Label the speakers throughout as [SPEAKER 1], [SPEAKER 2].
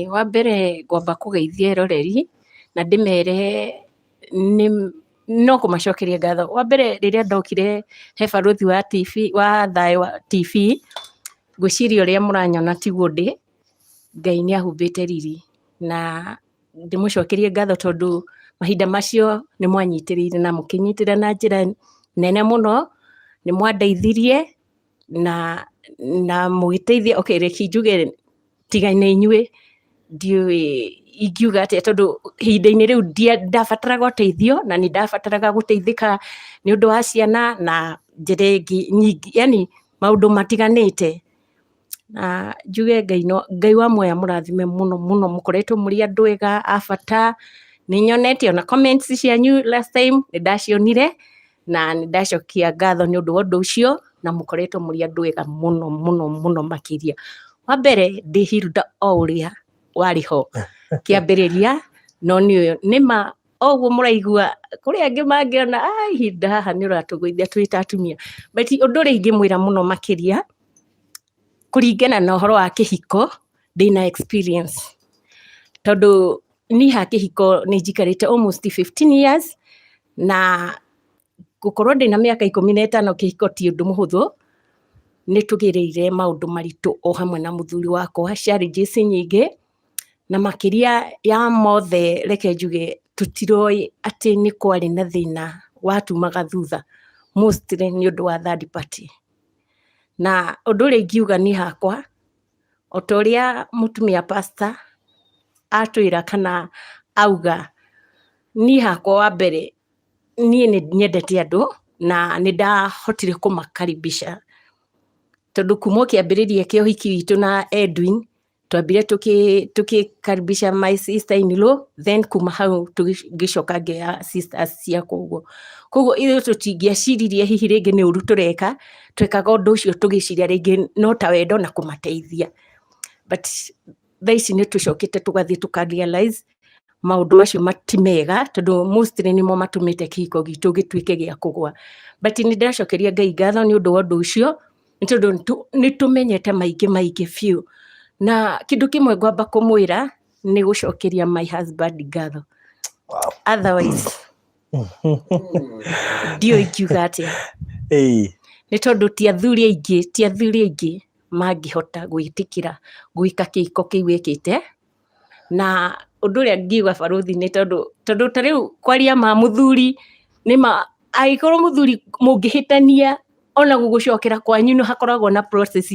[SPEAKER 1] Wa mbere ngwamba kũgeithia eroreri na ndĩmere no kũmacokeria ngatho. Wa mbere rĩrĩa ndokire he barũthi wa TV wa Thayũ wa TV, ngwĩciria ũrĩa mũranyona tiguo ndĩ, Ngai nĩ ahumbĩte riri, na ndĩmũcokerie ngatho tondũ mahinda macio nĩ mwanyitĩrĩire na mũkĩnyitĩrĩra na njĩra nene mũno, nĩ mwandeithirie na mũgĩteithia. Reke njuge tiga nĩ inyuĩ, ndiũĩ ingiuga atĩa tondũ ihinda-inĩ rĩu ndabataraga ũteithio na nĩ ndabataraga gũteithĩka nĩ ũndũ wa ciana na njĩra ingĩ nyingĩ, yani maũndũ matiganĩte. Na njuge Ngai wa muoya mũrathime mũno mũno, mũkoretwo mũrĩ andũ ega a bata. Nĩ nyonete ona comments cianyu last time nĩ ndacionire na nĩ ndacokia ngatho nĩ ũndũ wa ũndũ ũcio, na mũkoretwo mũrĩ andũ ega mũno mũno mũno makĩria. Wa mbere ndĩ Hilda o ũrĩa warĩ ho kĩambĩrĩria, no nĩma oguo mũraigua kũrĩ angĩ mangĩona Hilda haha nĩ ũratũgũithia twĩ ta atumia, but ũndũ ũrĩa ingĩmwĩra mũno makĩria kũringana na ũhoro wa kĩhiko, ndĩna experience tondũ niĩ ha kĩhiko nĩ njikarĩte almost 15 years, na gũkorwo ndĩna mĩaka 15 kĩhiko ti ũndũ mũhũthũ. Nĩ tũgereire maũndũ maritũ o hamwe na mũthuri wakwa, challenges nyingĩ, na makĩria ya mothe reke njuge tũtiroĩ atĩ nĩ kwarĩ na thĩna watumaga thutha, mostly nĩ ũndũ wa third party. Na ũndũ ũrĩa ingiuga niĩ hakwa, o ta ũrĩa mũtumia pastor atwĩra kana auga, niĩ hakwa wa mbere niĩ nĩ nyendete andũ na nĩ ndahotire kũmakaribisha, tondũ kuma kĩambĩrĩria kĩa ũhiki witũ na Edwin twambire tũkĩkaribisha my sister in law, then kuma hau tũgĩcoka ngĩoya sisters ciakwa ũguo. Koguo ithuĩ tũtingĩaciririe hihi rĩngĩ nĩ ũru tũreka, twekaga ũndũ ũcio tũgĩciria rĩngĩ no ta wendo na kũmateithia, but thaa ici nĩ tũcokete tũgathiĩ tũka realize maũndũ macio mati mega, tondũ mostly nĩmo matũmĩte kĩhiko gitũ gĩtuĩke gĩa kũgũa. But nĩ ndacokeria Ngai ngatho nĩ ũndũ wa ũndũ ũcio, nĩ tondũ nĩ tũmenyete maingĩ biũ. Na kĩndũ kĩmwe ngwamba kũmwĩra nĩ gũcokeria my husband ngatho. Otherwise ndiũĩ ingiuga atĩa. Nĩ tondũ ti athuri aingĩ mangĩhota gwĩtĩkĩra gwĩka kĩhiko kĩu wĩkĩte. Na ũndũ ũrĩa ngiuga barũthi nĩ tondũ ta rĩu kwaria ma mũthuri nĩma, angĩkorwo mũthuri mũngĩhĩtania ona gũgũcokera kwanyu nĩ hakoragwo na process,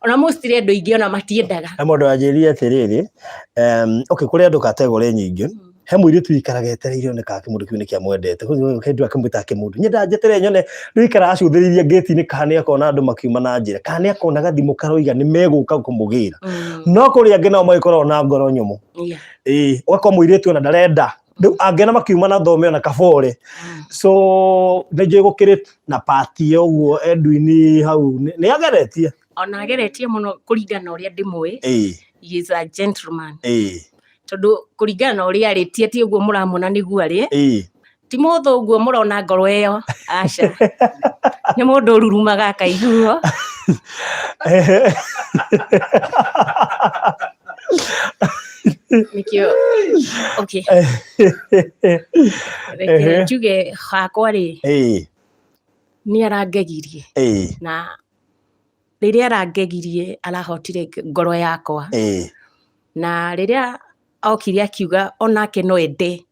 [SPEAKER 1] ona mostly andũ aingĩ ona matiendaga. Mũndũ anjĩrire atĩrĩrĩ, kũrĩ andũ kategore nyingĩ, he mũirĩtu ikaraga etereire one kana kĩmũndũ kĩu nĩ kĩamwendete, hĩndĩ akĩmwĩta kĩmũndũ, nyenda njeterere nyone rĩu ikara acũthĩrĩria gate-inĩ kana nĩ akona andũ makiuma na njĩra, kana nĩ akona gathimũ karoiga nĩ megũka kũmũgĩra. No kũrĩ angĩ nao magĩkoragwo na ngoro nyũmũ, ũgakorwo mũirĩtu ona ndarenda, rĩu angĩona makiuma na thome ona kabore. So nĩ njũĩ gũkĩrĩ na part ũguo Edwin hau nĩ ageretie, ona ageretie mũno kũringana ũrĩa ndĩmũĩ. He is a gentleman, tondũ kũringana na ũrĩa arĩtie ti ũguo mũramona nĩguo arĩ, ti mũthũ ũguo mũrona ngoro ĩyo, aca nĩ mũndũ ũrurumaga akaiguo. Nikio reke njuge hakwa rĩ, nĩ arangegirie, na rĩrĩa arangegirie arahotire ngoro yakwa, na rĩrĩa okire akiuga onake no ende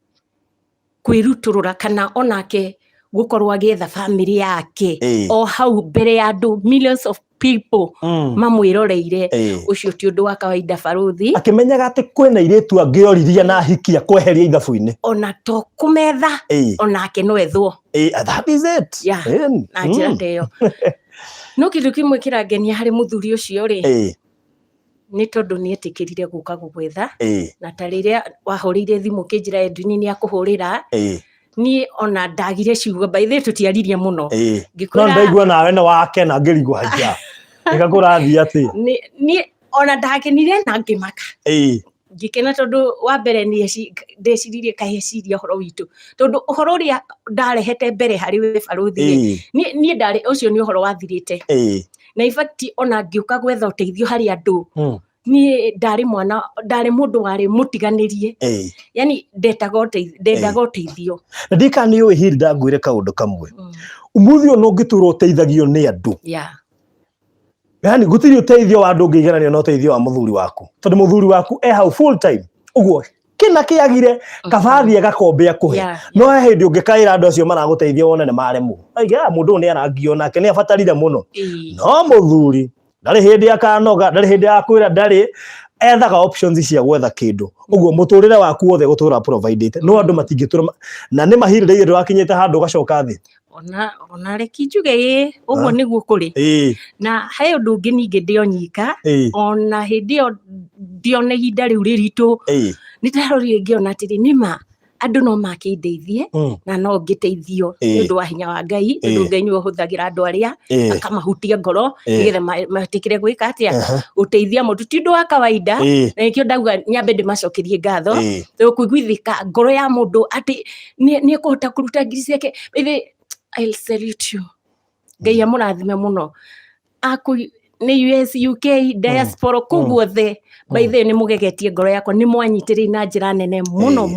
[SPEAKER 1] kwĩrutũrũra kana onake gũkorwo agĩetha family yake o hau mbere ya andũ millions of people mamwĩroreire, ũcio ti ũndũ wa kawaida barũthi. Akĩmenyaga atĩ kwĩna airĩtu angĩoririe na ahikia kweheria ithabu-inĩ, ona to kũmetha onake no ethwo. That is it. Na njĩra ta ĩyo. No kĩndũ kĩmwe kĩrangenia harĩ mũthuri ũcio rĩ, nĩ tondũ nĩ etĩkĩrire gũka gũgwetha, na ta rĩrĩa wahũrĩire thimũ kĩnjĩra Edwin nĩ akũhũrĩra, niĩ ona ndagire ciugo, by the way tũtiaririe mũno. No ndaigua nawe nĩ wakena ngĩrigwo haja ĩgakũrathiĩ atĩ. Niĩ ona ndakenire na ngĩmaka, ngĩkena tondũ wa mbere ndeciririe kaheciria ũhoro witũ, tondũ ũhoro ũrĩa ndarehete mbere harĩ we barũthi, niĩ ndarĩ ũcio nĩ ũhoro wathirĩte, na in fact ona ngĩũka gwetha ũteithio harĩ andũ ni ndari mwana ndari mundu wari mutiganirie yani ndendaga uteithio
[SPEAKER 2] ndika ni uĩ hiri ndangwire kaundu kamwe umuthi no ngitura uteithagio ni andu yani gutiri uteithio wa andu ngigeranio no uteithio wa muthuri waku tondu muthuri waku hau full time uguo kina kiagire kabathi agakombe akuhe no hindi ungikaira andu acio maraguteithia wone ne maremu aiga mundu ni arangio nake ni abatarire muno no muthuri ndari hindi akanoga ndari hindi akwira ndari ethaga options cia gwetha kindu uguo muturire waku wothe gutura provided no andu matingitura na ni mahirire ndu akinyite handu gacoka thi
[SPEAKER 1] ona reki njuge uguo niguo kuri na he undu ungi ningi ndionyika ona hindi yo ndione ihinda riu riritu ni ndarorire ngiona atiri nima andu no makindeithie na no ngiteithio ndu wa hinya wa Ngai ndu Ngai ni uhuthagira andu aria akamahutia ngoro nigetha matikire gwika atia uteithia mundu ti ndu wa kawaida na nikio ndauga nyambe ndimacokerie ngatho kuiguithika ngoro ya mundu ati ni kuhota kuruta ngiri ciake I'll salute you. Ngai amurathime muno ni US UK diaspora kuguothe by the ni mugegetie ngoro yakwa ni mwanyitire na njira nene muno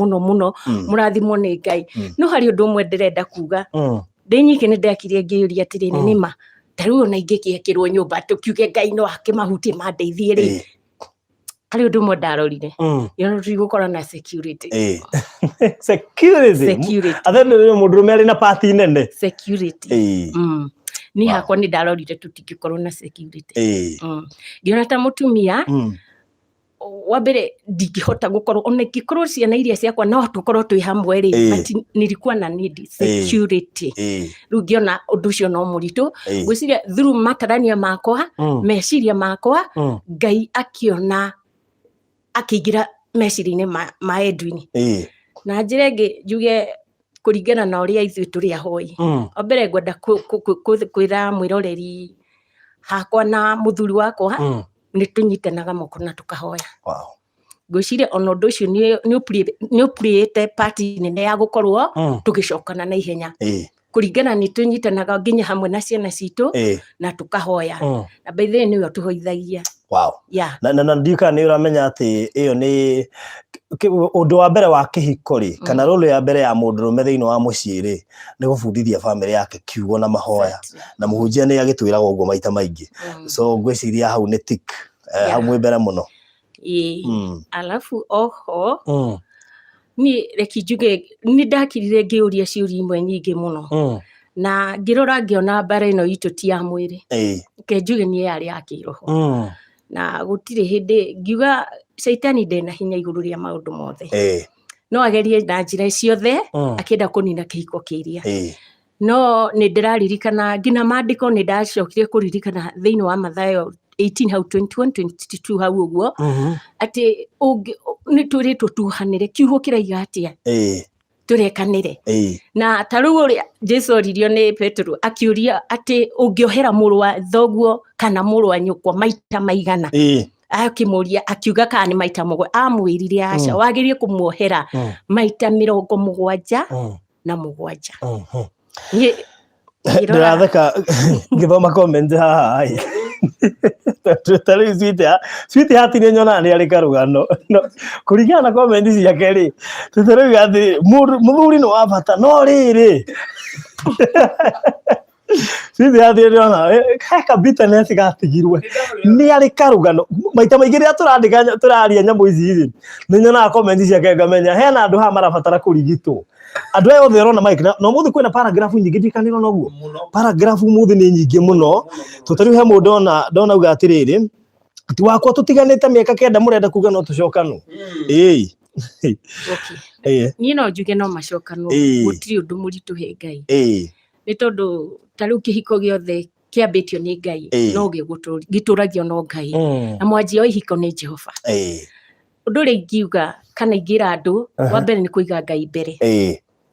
[SPEAKER 1] murathimo ni Ngai no hari undu mwe ndirenda kuga ndinyike ni ndakirie ngiuria atiri ni ma tariu na ingikiekirwo nyumba tukiuge Ngai no akimahutie mandeithie ri hari undu mwe ndarorire yo rigukora na security
[SPEAKER 2] athe mundu meri na party nene
[SPEAKER 1] security ni hakwa ni ndarorire tutikikorwo na security ngiona ta mutumia wa mbere ndingihota gukorwo ona ikikorwo ciana iria ciakwa no tukorwo twi hamwe ri but nilikuwa na need security riu ngiona undu ucio no muritu gwiciria through matarania makwa meciria makwa Ngai akiona akigira meciria-ini ma Edwin na njira ingi njuge kuringana na uria ithui turi ahoi ombere ngwenda kwira mwiroreri hakwa na muthuri wakwa ni tunyitanaga moko na tukahoya gwiciria ona undu ucio ni upriete party nene ya gukorwo tugicokana na ihenya kuringana ni tunyitanaga nginya hamwe na ciana citu na tukahoya na by the way niwe tuhoithagia
[SPEAKER 2] na ndika ni uramenya ati iyo ni undu wa mbere wa kihiko ri kana role ya mbere ya mundu rume thiini wa mucii ri ni gubundithia family yake kiugo na mahoya na muhunjia ni agitwiraga uguo maita maingi so gwiciria hau ni tik hamwe mbere muno
[SPEAKER 1] alafu oho ni reki njuge ni ndakirire ngiuria ciuria imwe nyingi muno na ngirora ngiona bara ino itu ti ya mwiri ke njuge ni yari ya kiroho na gutire hindi ngiuga Saitani ndena hinya iguru ria maundu mothe no agerie na njira ciothe akienda kunina kihiko kiria no ni ndiraririkana ngina mandiko ni ndacokire kuririkana thiini wa Mathayo 18 hau 21-22 hau uguo ati ni turitwo tuhanire kiugo kiraiga atia turekanire na taru uria Jesu oririo ni Petro akiuria ati ungiohera muru wa thoguo kana muru wa nyukwa maita maigana akimuria akiuga kana ni maita mugwe amwirire aca wagirie kumuohera maita 77 ni
[SPEAKER 2] ndiratheka ngithoma comment haha tutari switi hati ni nyona ni ari karugano kuringana na comment ciake ri tutari gathi muthuri no abata no riri switi hati ni nyona kaka bitterness gatigirwe ni ari karugano maita maingi ria turandika turaria nyamu ici ni nyona comment ciake ngamenya hena andu ha marabatara kurigitwo andu ayo othe rona Mike no muthi kwina paragraph nyingi ndikaniro noguo paragraph muthi ni nyingi muno tutari he mundu ndona uga atiriri ti wakwa tutiganite miaka kenda murenda kuga no tucokano
[SPEAKER 1] ni no njuge no macokano gutiri undu muritu he Ngai ni tondu tari ukihiko giothe kiambitio ni Ngai no gituragio no Ngai na mwanji o ihiko ni Jehova undu ri ngiuga kana ingira andu wa mbere ni kuiga Ngai mbere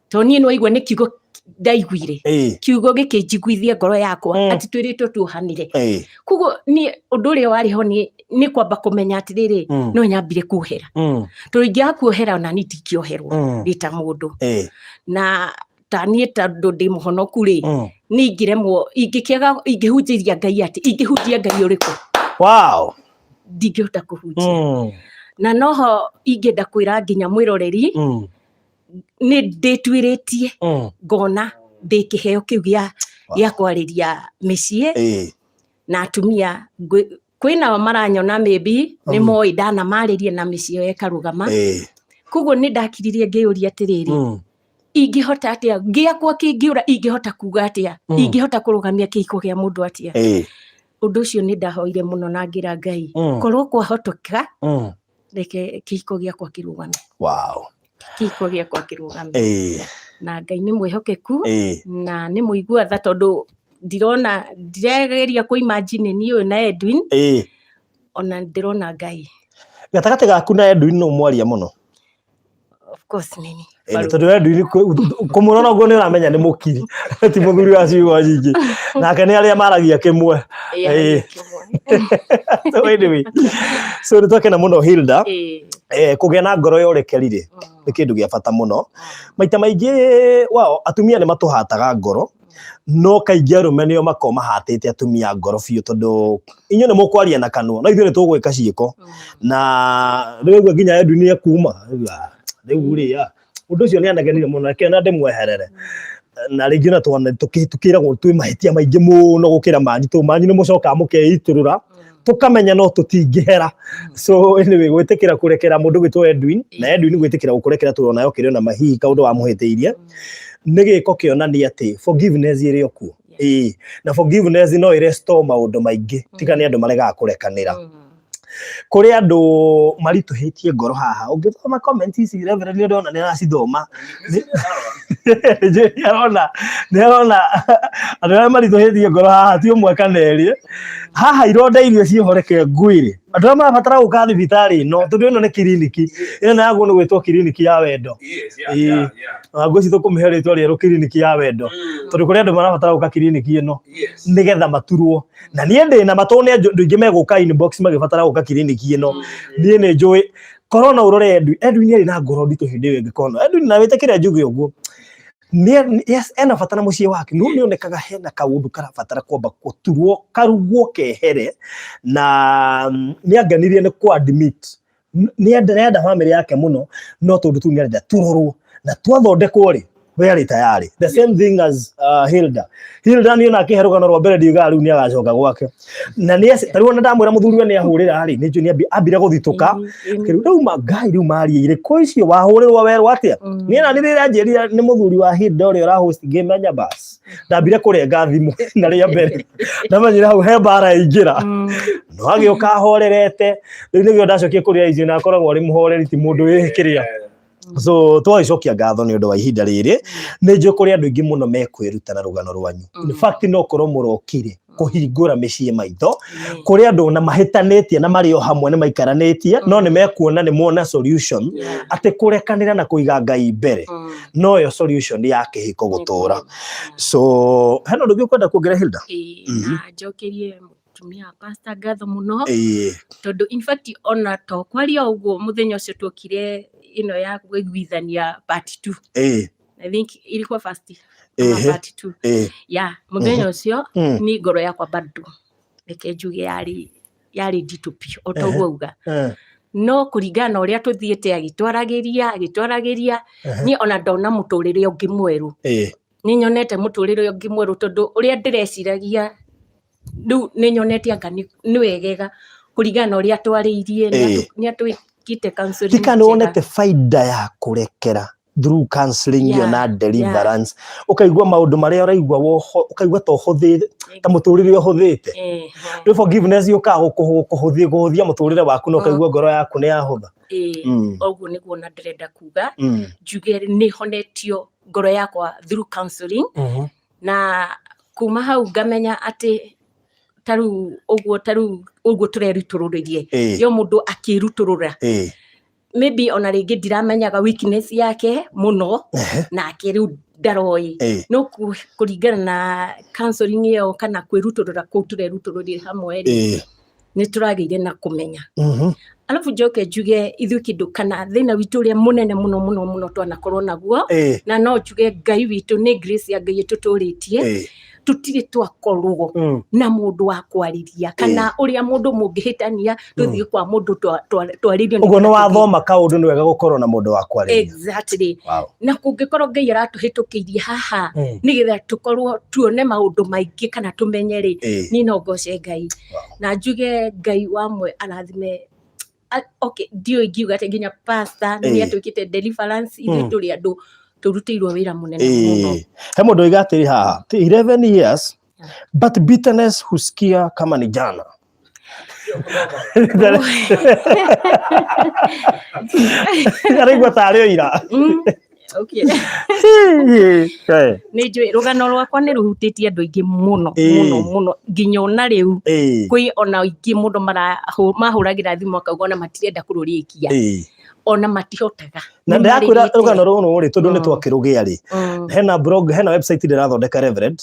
[SPEAKER 1] to ni no igwe ni kiugo ndaiguire kiugo gikinjiguithia ngoro yakwa ati twiritwo tuhanire kugo ni undu ri wari ho ni kwamba kumenya atiriri no nyambire kuhera to ingia kuhera ona ni tikioherwo rita mundu na tani tondu ndi muhonoku ri ni ngiremwo ingikiaga ingihunjiria Ngai ati ingihunjia Ngai uriku ndingĩhota kũhunjia na noho ingĩenda kwĩra nginya mwĩroreri nĩ ndĩtuĩrĩtie ngona ndĩ kĩheo kĩu gĩa kwarĩria mĩciĩ na atumia kwĩnao maranyona maybe nĩ moĩ ndanamarĩrie na mĩciĩ ĩyo ĩkarũgama koguo nĩ ndakiririe ngĩũria atĩrĩrĩ ingĩhota atĩa gĩakwa kĩngĩũra ingĩhota kuga atĩa ingĩhota kũrũgamia kĩhiko gĩa mũndũ atĩa ũndũ ũcio nĩ ndahoire mũno na ngĩra Ngai korwo kwahoteka reke kĩhiko gĩakwa kĩrũgame kĩhiko gĩakwa kĩrũgame na Ngai nĩ mwĩhokeku na nĩ mũigua tha tondũ ndirona ndiregeria kũ imagine ni ũyũ na Edwin ona ndirona Ngai
[SPEAKER 2] gatagatĩ gaku na Edwin no mwaria mũno
[SPEAKER 1] of course nini
[SPEAKER 2] tondũ Edwin kũmũrora ũguo nĩ ũramenya nĩ mũkiri ti mũthuri wa ciugo nyingĩ nake nĩ arĩa maragia kĩmwe so nĩtwakena mũno Hilda kũgĩa na ngoro ya ũrekeri rĩ nĩ kĩndũ gĩa bata mũno maita maingĩ wao atumia nĩ matũhataga ngoro no kaingĩ arũme nĩo makoo mahatĩte atumia ngoro biũ tondũ inyuĩ nĩ mũkwaria na kanua no ithuĩ nĩ tũgwĩka ciĩko na rĩu nginya Edwin nĩ ekuma rĩu rĩ ũndũ ũcio nĩ anagenire mũno reke na ndĩmweherere na rĩngĩ na twana tũkĩragwo twĩ mahĩtia maingĩ mũno gũkĩra manyi manyi nĩ mũcoka mũkeitũrũra tũkamenya no tũtingĩhera so anyway gwĩtĩkĩra kũrekera mũndũ gwĩtwo Edwin na Edwin gwĩtĩkĩra gũkũrekera tuona yo kĩrĩ na mahihi kaũndũ wa mũhĩtĩirie nĩ gĩko kĩonania atĩ forgiveness ĩrĩ okuo na forgiveness no ĩrestore maũndũ maingĩ tiga nĩ andũ maregaga kũrekanĩra kũrĩ andũ maritũhĩtie ngoro haha ũngĩthoma comment ici reverend ndona nĩ aracithoma nĩ arona andũ arĩa maritũhĩtie ngoro haha ti ũmwe kana erĩ haha ironda irio ciĩhoreke ngwĩrĩ andũ arĩa marabatara gũka thibitarĩ ĩno tondũ ĩno nĩ kiriniki ĩno naguo nĩ gwĩtwo kiriniki ya wendo ngwĩci tũkũmĩhe rĩtwa rĩerũ kiriniki ya wendo tondũ kũrĩ andũ marabatara gũka kiriniki ĩno nĩgetha maturwo na niĩ ndĩna matũ nĩ andũ aingĩ megũka inbox magĩbatara gũka kiriniki ĩno niĩ nĩ njũĩ korona ũrore Edwin arĩ na ngoro nditũ hĩndĩ ĩyo ĩngĩkorwo Edwin na wĩtĩkĩre njuge ũguo yes ena bata na mũciĩ wake no nĩ onekaga hena kaũndũ karabatara kwamba gũturwo karugwo kehere na nĩ anganirie nĩ kwa admit nĩ enda family yake mũno no tondũ tu nĩ arenda turorwo na twathondekwo rĩ we arĩ tayari the same thing as Hilda nĩ ona akĩherũgano rwa mbere ndiuga rĩu nĩ agacoka gwake na nĩ tarĩu ona ndamwĩra mũthuri we nĩ ahũrĩra rĩ nĩ njũ nĩ ambire gũthitũka rĩu Ngai rĩu maria irĩkũ icio wahũrĩrwo werwo atĩa niĩ na rĩrĩa njĩrire nĩ mũthuri wa Hilda ũrĩa ũrahost game nya bas ndambire kũrenga thimũ na rĩa mbere ndamenyire hau he mbara ingĩra no agĩũka ahorerete rĩu nĩguo ndacokia kũrĩa icio na akoragwo arĩ mũhoreri ti mũndũ wĩ kĩrĩa so twacokia ngatho nĩ ũndũ wa ihinda rĩrĩ nĩ njũ kũrĩ andũ aingĩ mũno mekwĩruta na rũgano rwanyu in fact no korwo mũrokire kũhingũra mĩciĩ maitho kũrĩ andũ na mahĩtanĩtie na marĩ o hamwe nĩ maikaranĩtie no nĩ mekuona nĩ muona solution atĩ kũrekanĩra na kũiga Ngai mbere no yo solution ya kĩhiko gũtũra so hena ũndũ ũkwenda kuongerera Hilda
[SPEAKER 1] na njokerie mũtumia pastor ngatho mũno tondũ in fact ona to kwaria ũguo mũthenya ũcio tuokire ino ya kuiguithania part 2 I think ilikuwa first part 2 yeah mũthenya ũcio ni ngoro yakwa bado reke njuge yari nditũ biũ otogwauga no kũringana ũrĩa tũthiĩte agĩtwaragĩria ni ona ndona mũtũrĩre ũngĩ mwerũ ni nyonete mũtũrĩre ũngĩ mwerũ tondũ ũrĩa ndĩreciragia rĩu nĩ nyonete anga nĩ wegega kũringana ũrĩa twarĩirie nĩ atwĩkĩte counseling
[SPEAKER 2] tika nĩ wonete faida ya kũrekera through counseling na deliverance ukaigua maũndũ marĩa ũraigua ukaigua ta ũhũthĩte ta mũtũrĩre ũhũthĩte rĩu forgiveness yoka kũhũthia mũtũrĩre waku no ukaigua ngoro yaku nĩ yahũtha
[SPEAKER 1] ũguo nĩguo na ndĩrenda kuga njuge nĩ honetio ngoro yakwa through counseling na kuma hau ngamenya atĩ taru ũguo tũrerutũrũrĩrie yo mũndũ akĩrutũrũra maybe ona rĩngĩ ndiramenyaga weakness yake mũno nake rĩu ndaroĩ no kũringana na counseling ĩyo kana kwĩrutũrũra kũu tũrerutũrũria hamwe rĩ nĩ tũragĩire na kũmenya alafu njoke njuge ithuĩ kĩndũ kana thĩna witũ ũrĩa mũnene mũno twanakorwo naguo na no njuge Ngai witũ nĩ grace ya Ngai ĩtũtũrĩtie tutire twakorwo na mundu wa kwariria kana uria mundu mungihitania tuthie kwa mundu twaririo
[SPEAKER 2] ugo no wathoma kaundu ni wega gukorwo na mundu wa kwariria
[SPEAKER 1] exactly na kungikorwo Ngai aratuhitukirie haha nigetha tukorwo tuone maundu maingi kana tumenye ri ni no ngoce Ngai na njuge Ngai wamwe arathime. Okay, dio igiuga ati nginya pastor ni atukite deliverance ithu turi andu turutirwo wira munene muno.
[SPEAKER 2] He mundu iga atiri haha 11 years but bitterness husikia kama ni jana. Karigwa tario ira.
[SPEAKER 1] Okay. Ni njui rugano rwakwa ni ruhutitie andu aingi muno nginya ona riu kwi ona aingi mundu mahuragira thimu akauga ona matirenda kururikia ona matihotaga
[SPEAKER 2] na ndakwira rugano runu ri tondu ni twakirugia ri hena blog hena website ndirathondeka Reverend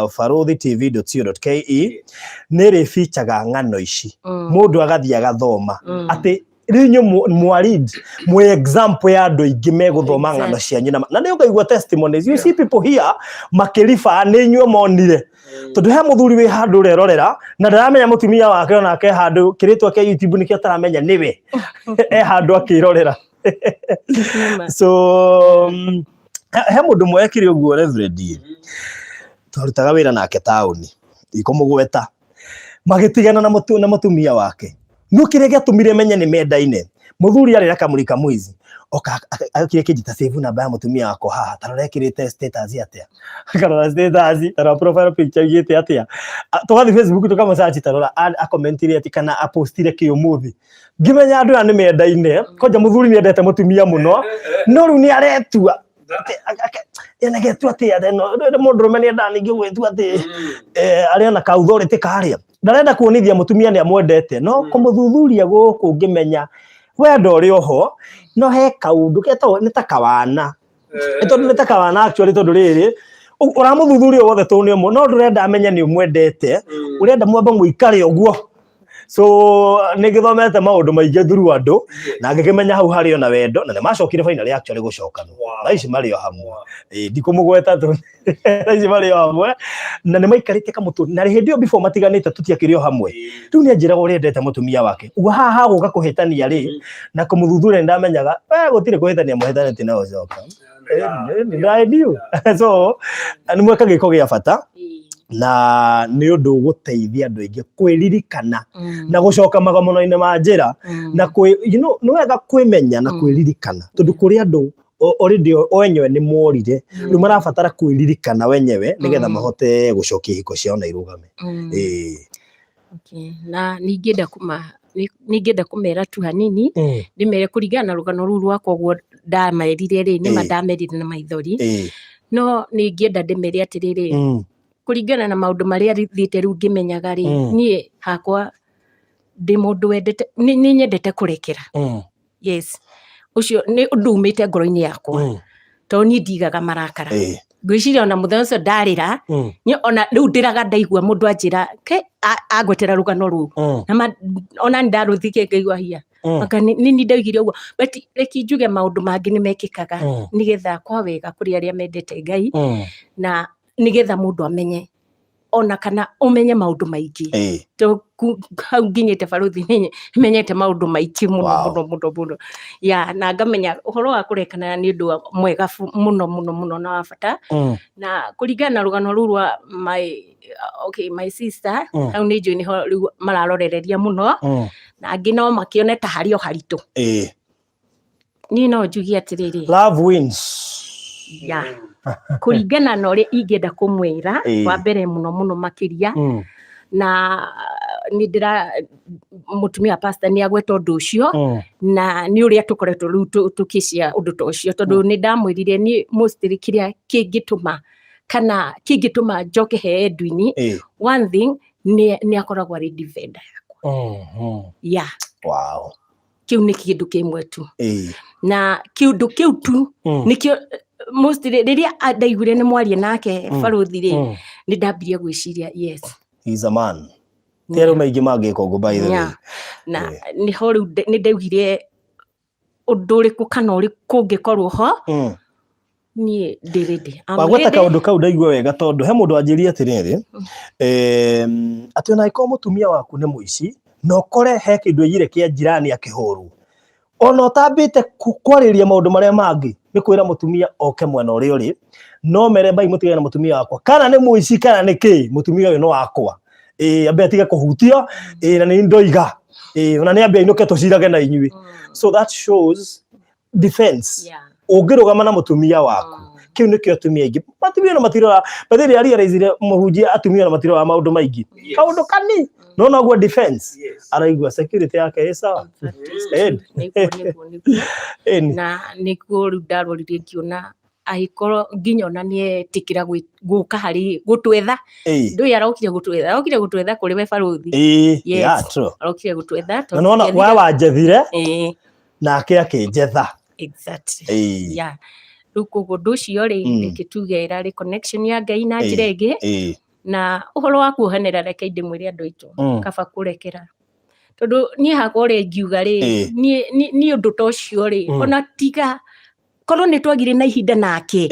[SPEAKER 2] farothitv.co.ke ni ri feature ng'ano ici mundu agathia agathoma ati rinyo mwarid mwe example ya andu aingi meguthoma ng'ano cianyu na ni ukaigua testimonies you see people here makirifa ni nyuo monire tondu he muthuri wi handu rerorera na ndaramenya mutumia wake ona ke handu kiritwa ke YouTube nikio taramenya niwe handu akirorera so he mundu mwekire uguo Reverend twarutaga wira nake tauni ikomugweta magitigana na mutumia wake no kire giatumire menye ni mendaine muthuri ari rakamurika mwizi oka akire kijita save na ba mutumia wako haha tarore kirite status atia karora status tara profile picture yete atia tugathi Facebook tukama search tarora a commentire ati kana a postire kiyo muthi ngimenya andu ni mendaine koja muthuri ni endete mutumia muno no ru ni aretua ene getu atia no mundu rumeni ndani ngigwetu ati ari na ka authority karia ndarenda kuonithia mutumia ni amwendete no kumuthuthuria guku ngimenya wendo ri oho no he kaundu keto ni takawana tondu ni takawana actually tondu riri uramuthuthuria wothe tu ni umwe no ndurenda amenya ni umwendete urenda mwamba muikare uguo so nigithomete maundu maingi thuru andu na ngikimenya hau hari ona wendo na nimacokire finally actually gucoka na ici mari o hamwe ndikumugweta tu ici mari o hamwe na nimaikarite kamutu na hindi o before matiganite tutiakire o hamwe riu ni anjira uri endete mutumia wake uga haha guka kuhitania ri na kumuthuthuria ndamenyaga gutire kuhitania muhitanite na ucoka ni radio so ni mweka giko gia bata na ni undu guteithia andu aingi kwiririkana na gucoka magomono-ini ma njira na ni wega kwimenya na kwiririkana tondu kuri andu already wenyewe ni morire ni marabatara kwiririkana wenyewe nigetha mahote gucokia hiko ciao na irugame
[SPEAKER 1] okay na ningenda kumera tu hanini ndimere kuringana na rugano ruru rwakwa guo ndamerire ri ni mandamerire na maithori no ningenda ndimere atiriri kuringana na maundu maria thiite riu ngimenyaga ri nie hakwa ndi mundu wendete ni nyendete kurekera yes ucio ni ndumite ngoro-ini yakwa to ni ndigaga marakara ngwiciria ona muthenya ucio ndarira ni ona riu ndiraga ndaigua mundu anjira ke agwetera rugano ru na ona ndaruthikie ngaigua hia aka ni ndaigire uguo but reki njuge maundu mangi ni mekikaga nigetha kwa wega kuri aria mendete Ngai na nigetha mundu amenye ona kana umenye maundu maingi to hau nginyite baruthi menyete maundu maingi muno ya na ngamenya uhoro wa kurekana ni undu mwega muno na wabata na kuringana na rugano ruru rwa my sister hau ni njui niho riu mararorereria muno na angi no makione ta hario haritu ni no njugi atiriri
[SPEAKER 2] love wins
[SPEAKER 1] ya kuringana na uri ingenda kumwira wa mbere muno makiria na ni ndira mutumia pastor ni agweta undu ucio na ni uria tukoretwo riu tukicia undu ta ucio tondu ni ndamwirire ni mostly kiria kingituma kana kingituma njoke he Edwin one thing ni akoragwo ari defender yakwa yeah
[SPEAKER 2] wow
[SPEAKER 1] kiu ni kindu kimwe tu na kiundu kiu tu nikio mostly riria ndaiguire ni mwarie nake baruthi ri ni ndambirie gwiciria yes
[SPEAKER 2] he's a man tero maingi mangiko go by the way
[SPEAKER 1] na ni ho ni ndaugire undu uriku kana uri kungikorwo ho Niĩ ndĩrĩndĩ.
[SPEAKER 2] Wagweta kaũndũ kau ndaigua wega tondũ he mũndũ anjĩria atĩrĩrĩ, atĩ ona angĩkorwo mũtumia waku nĩ mũici, na ũkore he kĩndũ aiyire kĩa njirani akĩhũrwo, ona ũtambĩte kwarĩrĩria maũndũ marĩa mangĩ, nĩ kwĩra mũtumia oke mwena ũrĩa ũrĩ, no mere mbai mũtigane na mũtumia wakwa, kana nĩ mũici kana nĩ kĩ, mũtumia ũyũ nĩ wakwa. Ambe atige kũhutio, na nĩ ndoiga, ona nĩ ambe ainũke tũcirage na inyuĩ. So that shows defense. Ũngĩrũgama na mũtumia waku, kiu nĩkĩo atumia aingĩ matumia na matirora, bathĩrĩ ariaraicire mũhunjia atumia na matirora maũndũ maingĩ, kaũndũ kani no naguo defense, araigua security yake ĩ sawa.
[SPEAKER 1] Na nĩkuo rĩu ndarorire ngĩona agĩkorwo nginya ona nĩetĩkĩra gũka harĩ gũtwetha, ndũĩ arokire gũtwetha kũrĩ we barothi. Arokire gũtwetha
[SPEAKER 2] na nona we wanjethire nake akĩnjetha.
[SPEAKER 1] Exactly. Rĩu koguo ũndũ ũcio rĩ, reke tuge ĩrarĩ connection ya Ngai na njĩra ĩngĩ, na ũhoro wa kuohanĩra reke ndĩmwĩre andũ aitũ kaba kũrekera, tondũ niĩ hakwa ũrĩa ingiuga rĩ, niĩ ũndũ ta ũcio rĩ, ona tiga korwo nĩ twagire na ihinda nake,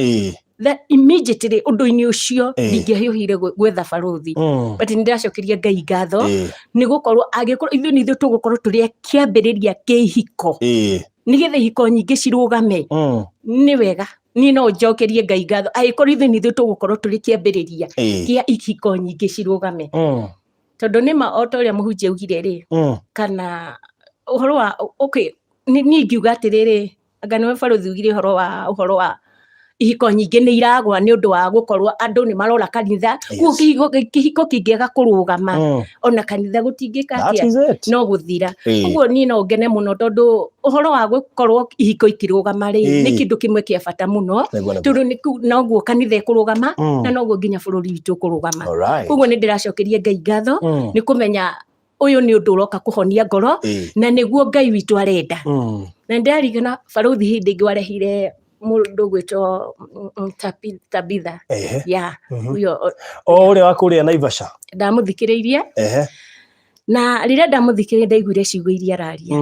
[SPEAKER 1] that immediately ũndũ-inĩ ũcio ndingĩhiũhire gwetha barothi, but nĩndĩracokeria Ngai ngatho nĩ gũkorwo angĩkorwo ithuĩ tũgũkorwo tũrĩ kĩambĩrĩria kĩa ihiko, nĩgetha ihiko nyingĩ cirũgame, nĩ wega niĩ no njokerie Ngai ngatho angĩkorwo ithuĩ tũgũkorwo tũrĩ kĩambĩrĩria kĩa ihiko nyingĩ cirũgame, tondũ nĩma o ta ũrĩa mũhunjia augire rĩ, kana ũhoro wa niĩ ngiuga atĩrĩrĩ, anga nĩwe barothi ugire ũhoro wa ihiko nyingĩ nĩ iragwa nĩ ũndũ wa gũkorwo andũ nĩ marora kanitha, kĩhiko kĩngĩaga kũrũgama, ona kanitha gũtingĩka atĩa, no gũthira. Ũguo niĩ no ngene mũno tondũ ũhoro wa gũkorwo ihiko ikĩrũgama rĩ, nĩ kĩndũ kĩmwe kĩa bata mũno, tondũ noguo kanitha ĩkũrũgama na noguo nginya bũrũri witũ ũkũrũgama. Koguo nĩ ndĩracokeria Ngai ngatho nĩ kũmenya ũyũ nĩ ũndũ ũroka kũhonia ngoro, na nĩguo Ngai witũ arenda. Na nĩndarigana barothi hĩndĩ ĩngĩ warehire mũndũ gwĩtwo Tabitha, ũrĩa
[SPEAKER 2] wa kũrĩa Naivasha,
[SPEAKER 1] ndamũthikĩrĩirie, na rĩrĩa ndamũthikĩrĩirie ndaiguire ciugo iria araria,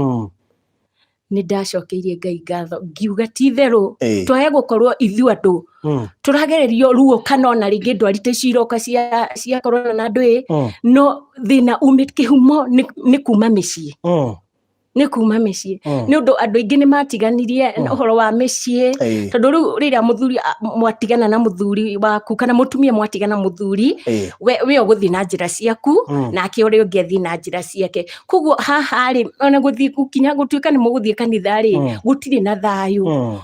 [SPEAKER 1] nĩ ndacokeirie Ngai ngatho ngiuga ti therũ twahe gũkorwo ithuĩ andũ tũragererio ruo, kana ona rĩngĩ ndwari ta ciroka cia korona na andũ no thĩna kĩhumo nĩ kuma mĩciĩ, nĩ ũndũ andũ aingĩ nĩ matiganirie ũhoro wa mĩciĩ, tondũ rĩu rĩrĩa mũthuri mwatigana na mũthuri waku, kana mũtumia mwatigana mũthuri, we ũgũthiĩ na njĩra ciaku, nake ũrĩa ũngĩ athiĩ na njĩra ciake. Koguo haha rĩ, ona gũkinya gũtuĩka nĩ mũgũthiĩ kanitha rĩ, gũtirĩ na thayũ,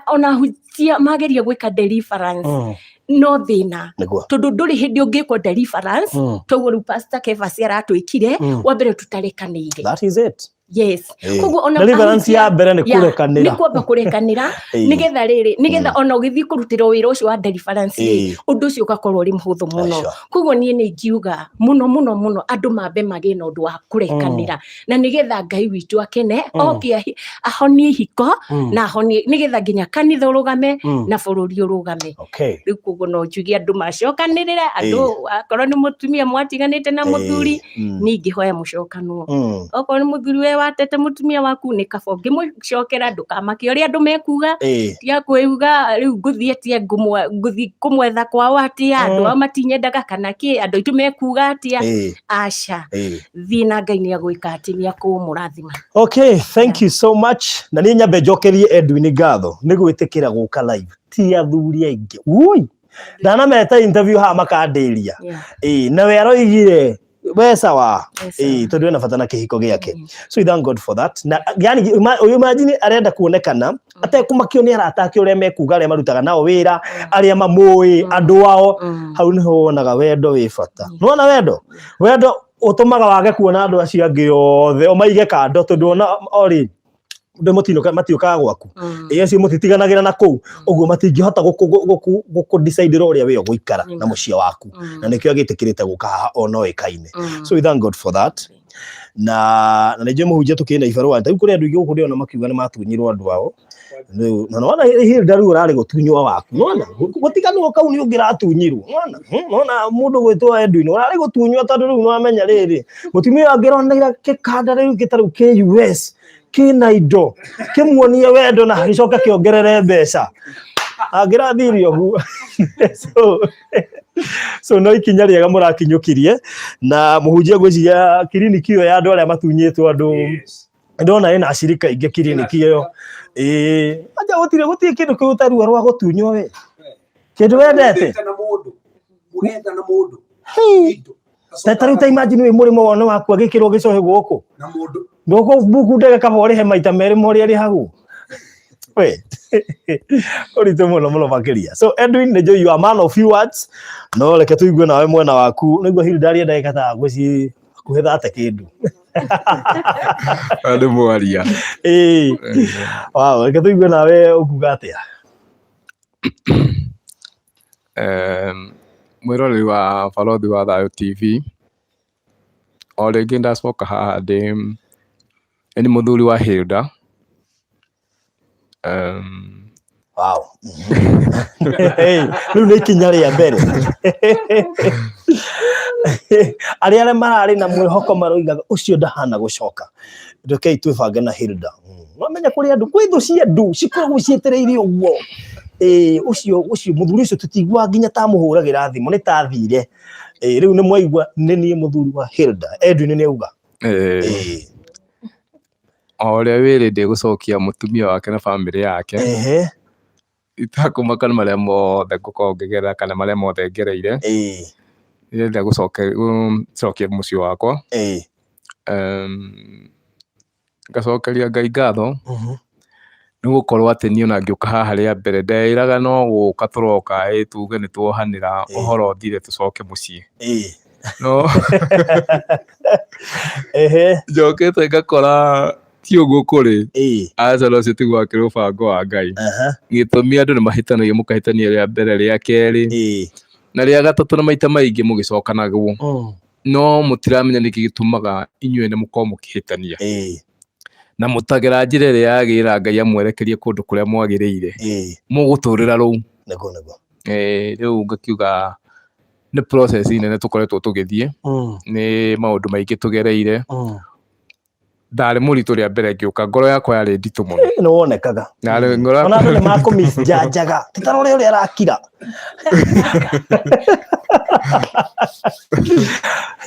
[SPEAKER 1] ona hutia mageria gwĩka deliverance, no thĩna, tondũ ndũrĩ hĩndĩ ũngĩkwo deliverance toguo rĩu Pastor Kevas aratwĩkire wa mbere tũtarekanĩire.
[SPEAKER 2] That is it.
[SPEAKER 1] Yes.
[SPEAKER 2] Koguo ona deliverance ya mbere nĩ kũrekanĩra,
[SPEAKER 1] nĩ kwamba kũrekanĩra, nĩgetha ona ũgĩthiĩ kũrutĩra wĩra ũcio wa deliverance ũndũ ũcio ũgakorwo ũrĩ mũhũthũ mũno. Koguo niĩ nĩ ingiuga mũno andũ mambe magĩe na ũndũ wa kũrekanĩra, na nĩgetha Ngai witũ akene, oke ahonie ihiko na ahonie, nĩgetha nginya kanitha ũrũgame na bũrũri ũrũgame. Rĩu koguo no njuge andũ macokanĩrĩre, andũ akorwo nĩ mũtumia mwatiganĩte na mũthuri, niĩ ingĩhoya mũcokanwo. Okorwo nĩ mũthuri we watete mũtumia waku, nĩ kaba ũngĩmũcokera, ndũkamake ũrĩa andũ mekuga, tia kwĩuga rĩu ngũthiĩ atĩa, ngũthiĩ kũmwetha kwao atĩa, andũ ao matinyendaga kana kĩ, andũ aitũ mekuga atĩa. Aca, thiĩ na Ngai nĩ agwĩka atĩ nĩ akũmũrathima.
[SPEAKER 2] Okay, thank you so much. Na niĩ nyambe njokerie Edwin ngatho nĩ gwĩtĩkĩra gũka live, ti athuri aingĩ ndanameta interview haha makandĩria, na we aroigire we sawa, tondũ ena bata na kĩhiko gĩake. So we thank God for that. Na yani imagine arenda kuonekana atekũmakio nĩ arata ake ũrĩa mekuga, arĩa marutaga nao wĩra, arĩa mamũĩ, andũ ao, hau nĩho wonaga wendo wĩ bata. Nĩwona wendo ũtũmaga wage kuona andũ acio angĩ othe, ũmaige kando, tondũ ona orĩ ndĩ matiũkaga gwaku, acio mũtitiganagĩra na kũu, ũguo matingĩhota gũkũ-decide ũrĩa we ũgũikara na mũciĩ waku, na nĩkĩo agĩtĩkĩrĩte gũka haha ona oĩkaine. So we thank God for that. Na nĩnjũĩ mũhunjia tũkĩrĩ na ibarũa, rĩu kũrĩ andũ aingĩ gũkũ ndĩrona makiuga nĩ matunyirwo andũ ao, na nona Hilda rĩu ũrarĩ gũtunywo waku, nona gũtiganwo kau nĩ ũngĩratunyirwo, nona mũndũ gwĩtwo Edwin ũrarĩ gũtunywo, tondũ rĩu nĩwamenya rĩrĩ, mũtumia angĩronera gĩkanda rĩu gĩtarĩ kĩ US kĩna indo, kĩmuonie wendo na gĩcoka kĩongerere mbeca, Angĩrathirio guo. So no ikinya rĩega mũrakinyũkirie na mũhunjia gwĩciria kiriniki ĩyo ya andũ arĩa matunyĩtwo andũ ndona ĩna acirika ingĩ kiriniki ĩyo. Aja gũtirĩ kĩndũ kĩu ta ruo rwa gũtunywo we. Kĩndũ wendete
[SPEAKER 3] mũgetha na mũndũ
[SPEAKER 2] Tata ta imagine we mũrĩmo wone waku agĩkĩrwo gĩcohe gũkũ
[SPEAKER 3] na mũndũ
[SPEAKER 2] gũkũ buku ndege kaba ũrĩhe maita merĩ morĩa rĩhagwo we ũritũ mũno makĩria. So Edwin nĩjũ you are man of few words no reke tũigue nawe mwena waku nĩguo Hilda ndagĩka ta gwĩci kuhetha ta kĩndũ
[SPEAKER 4] andũ mwaria
[SPEAKER 2] wow reke tũigue nawe ũkuga atĩa.
[SPEAKER 4] Mwĩroreri wa Balothi wa Thayũ TV o rĩngĩ ndacoka haha ndĩ nĩ mũthuri wa Hilda.
[SPEAKER 2] Wow. Rĩu nĩ ikinya rĩa mbere arĩa mararĩ na mwĩhoko maroigaga ũcio ndahana gũcoka ndekei twĩbange na Hilda. Wamenya kũrĩ andũ kwĩ thũ cia andũ cikoragwo cietereire ũguo ũcio mũthuri ũcio tũtigua nginya tamũhũragĩra thimũ nĩ tathire. Rĩu nĩ mwaigua nĩ niĩ mũthuri wa Hilda. Edwin nĩ auga
[SPEAKER 4] o ũrĩa wĩrĩ ndĩgũcokia mũtumia wake na bamĩrĩ yake itakũmaka marĩa mothe ngũkorwo ngĩgerera kana marĩa mothe ngereire ndĩrenda gũcokia mũciĩ wakwa ngacokeria Ngai ngatho nĩ gũkorwo atĩ niĩ ona ngĩũka haha rĩa mbere ndeĩraga no gũka tũroka tuge nĩ tuohanĩra ũhoro thire tũcoke mũciĩ no njokete ngakora ti ũguo kũrĩ aca no cio tiguo akĩrĩ mũbango wa Ngai. Gĩtũmi andũ nĩ mahĩtanagia mũkahĩtania rĩa mbere rĩa kerĩ na rĩa gatatũ na maita maingĩ mũgĩcokanagwo no mũtiramenya nĩkĩ gĩtũmaga inyuĩ nĩ mũkorwo mũkĩhĩtania na mũtagera njĩra ĩrĩa yagĩrĩra Ngai amwerekerie kũndũ kũrĩa mwagĩrĩire mũgũtũrĩra rũu. Rĩu ngakiuga nĩ process nene tũkoretwo tũgĩthiĩ nĩ maũndũ maingĩ tũgereire. Ndarĩ mũritũ rĩa mbere ngĩũka ngoro yakwa yarĩ nditũ mũno
[SPEAKER 2] nĩ wonekaga ona andũ nĩ makũmĩnjanjaga titarore ũrĩa arakira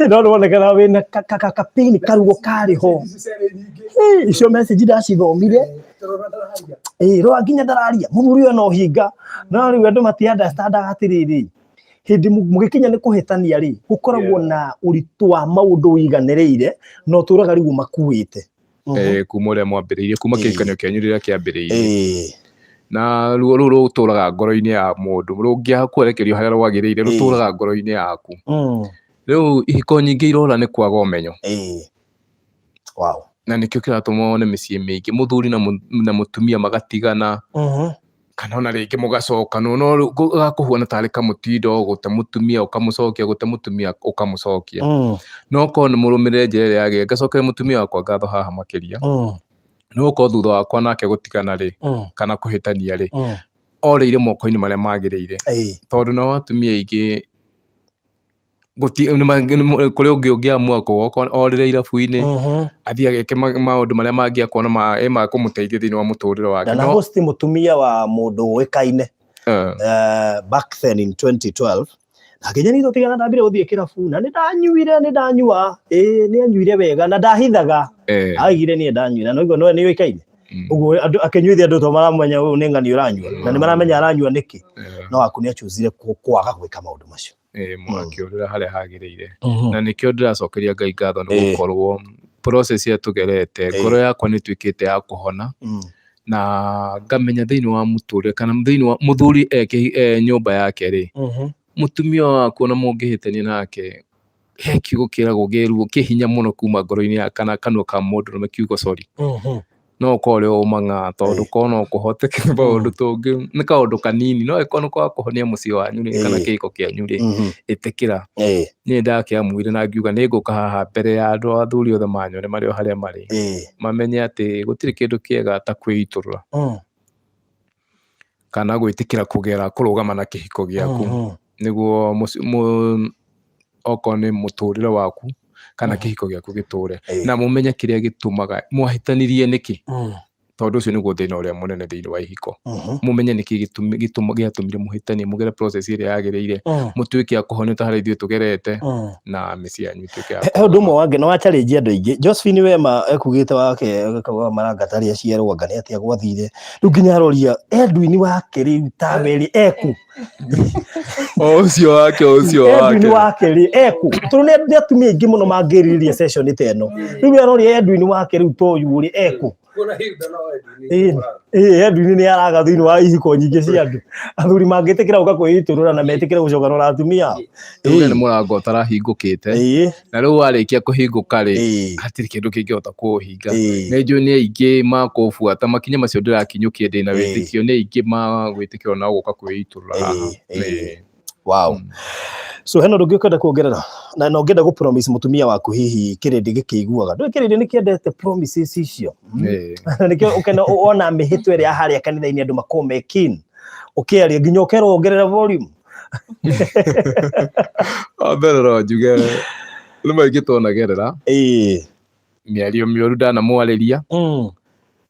[SPEAKER 2] no nĩwonekana wĩna kapini karugo karĩ ho icio message ndacithomire rwa nginya ndararia mũthuri ũyũ no hinga no rĩu andũ mati-understandaga atĩrĩrĩ hĩndĩ mũgĩkinya nĩ kũhĩtania rĩ gũkoragwo na ũritũ wa maũndũ ũiganĩrĩire no tũraga rĩu makuĩte
[SPEAKER 4] kuma ũrĩa mwambĩrĩirie kuma kĩhikanio kĩanyu rĩrĩa kĩambĩrĩirie na ruo rũu rũtũraga ngoro-inĩ ya mũndũ rũngĩaga kwerekerio harĩa rwagĩrĩire rũtũraga ngoro-inĩ yaku. Rĩu ihiko nyingĩ irora nĩ kwaga ũmenyo na nĩkĩo kĩratũma wone mĩciĩ mĩingĩ mũthuri na mũtumia magatigana kana ona rĩngĩ mũgacokanwo no gakũhuana tarĩ kamũtindo gũte mũtumia ũkamũcokia gũte mũtumia ũkamũcokia no korwo nĩ mũrũmĩrĩre njĩra ĩrĩa yagĩrĩire ngacokeria mũtumia wakwa ngatho haha makĩria nĩ gũkorwo thutha wakwa nake gũtigana rĩ kana kũhĩtania rĩ orĩire moko-inĩ marĩa magĩrĩire tondũ no atumia aingĩ kũrĩ ũngĩamua orĩre irabu-inĩ athiĩ ageke maũndũ marĩa mangĩakona ma kũmũteithia thĩinĩ wa mũtũrĩre wake.
[SPEAKER 2] Na hosti mũtumia wa mũndũ ũĩkaine back then in 2012 Akĩnya nĩ tũtigana ndambire gũthiĩ kĩrabu na nĩ ndanyua nĩ anyuire wega na ndahithaga agire nĩ ndanyua na no nĩ yoikaine ũguo akĩnyuithia andũ to maramenya ũyũ nĩ ng'ani ũranyua na nĩ maramenya aranyua nĩkĩ no aku nĩ achuzire kwaga gwĩka maũndũ macio
[SPEAKER 4] mũrakĩũrĩra harĩa hagĩrĩire na nĩkĩo ndĩracokeria Ngai ngatho nĩ gũkorwo process ya tũgerete ngoro yakwa nĩ tuĩkĩte ya kũhona na ngamenya thĩinĩ wa mũtũrĩre kana thĩinĩ wa mũthuri nyũmba yake rĩ mũtumia waku na mũngĩhĩtania nake he kiugo kĩragwo gĩruo kĩhinya mũno kuma ngoro-inĩ kana kanua ka mũndũ na kiugo sorry no ũkorwo ũrĩ ũmang'a tondũ korwo no kũhoteke maũndũ tũngĩ nĩ kaũndũ kanini no ĩkorwo nĩ kwa kũhonia mũciĩ wanyu rĩ kana kĩhiko kĩanyu rĩ ĩtĩkĩra niĩ ndakĩamwire na ngiuga nĩ ngũka haha mbere ya andũ athuri othe manyone marĩ o harĩa marĩ mamenye atĩ gũtirĩ kĩndũ kĩega ta kwĩitũrũra kana gwĩtĩkĩra kũgera kũrũgama na kĩhiko gĩaku nĩguo okorwo nĩ mũtũrĩre waku kana kĩhiko gĩaku gĩtũre na mũmenye kĩrĩa gĩtũmaga mwahĩtanirie nĩkĩ tondu ucio niguo thina uria munene thiini wa ihiko mumenye niki giatumire muhitanie mugere process iria yagirire mutuike a kuhonio ta haria ithuĩ tugerete na mĩciĩ yanyu ituike
[SPEAKER 2] he undu umwe wange no wa challenge andu aingi. Josephine Wema ekugite wake akauga marangataria ciarwo ngani atia gwathire riu nginya aroria Edwin wake riu taweri eku
[SPEAKER 4] ucio wake
[SPEAKER 2] Edwin wake ri eku tondu ni atumia aingi muno mangiriria session ta ino riu aroria Edwin wake riu toyu ri eku Edwin ni araga thiini wa ihiko nyingi cia andu athuri mangitikira uka kwiturura na metikire gucokanura atumia
[SPEAKER 4] riu ni murango utarahingukite na riu warikia kuhinguka ri hatiri kindu kingihota kuhinga ni njui ni aingi makubuata makinya macio ndirakinyukie ndina witikio ni aingi magwitikira na guka kwiturura
[SPEAKER 2] wow. So heno ndungikenda kuongerera na no ngenda gu promise mutumia waku hihi kirindi gikiguaga ndwe kirindi ni kiendete promises icio nikio ukena ona mihitwe ria haria kanitha-ini andu makome keen ukiaria nginya ukero ongerera volume
[SPEAKER 4] abero njuge luma igitonagerera miario mioru ndana mwariria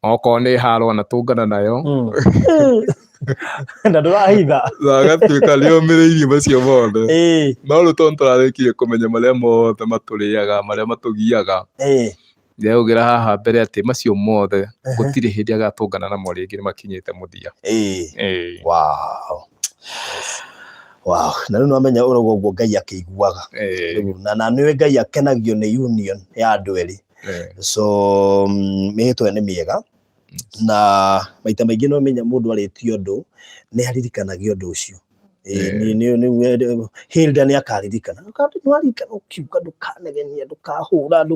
[SPEAKER 4] oko ni haro na tungana nayo
[SPEAKER 2] na ndurahitha
[SPEAKER 4] gatuika riomireirie macio mothe no riu tondu turarikirie kumenya maria mothe maturiaga maria matugiaga ndeugira haha mbere ati macio mothe gutiri hindi agatungana namo ringi ni makinyite muthia
[SPEAKER 2] wow na riu namenya urogo guo Ngai akiguaga na niwe Ngai akenagio ni union ya andu eri so mihitwe ni miega na maita maingi no menya mundu aritio ndu ni aririkanagia undu ucio ni Hilda ni akaririkana nwarikana ukiuga ndukanegenia ndukahura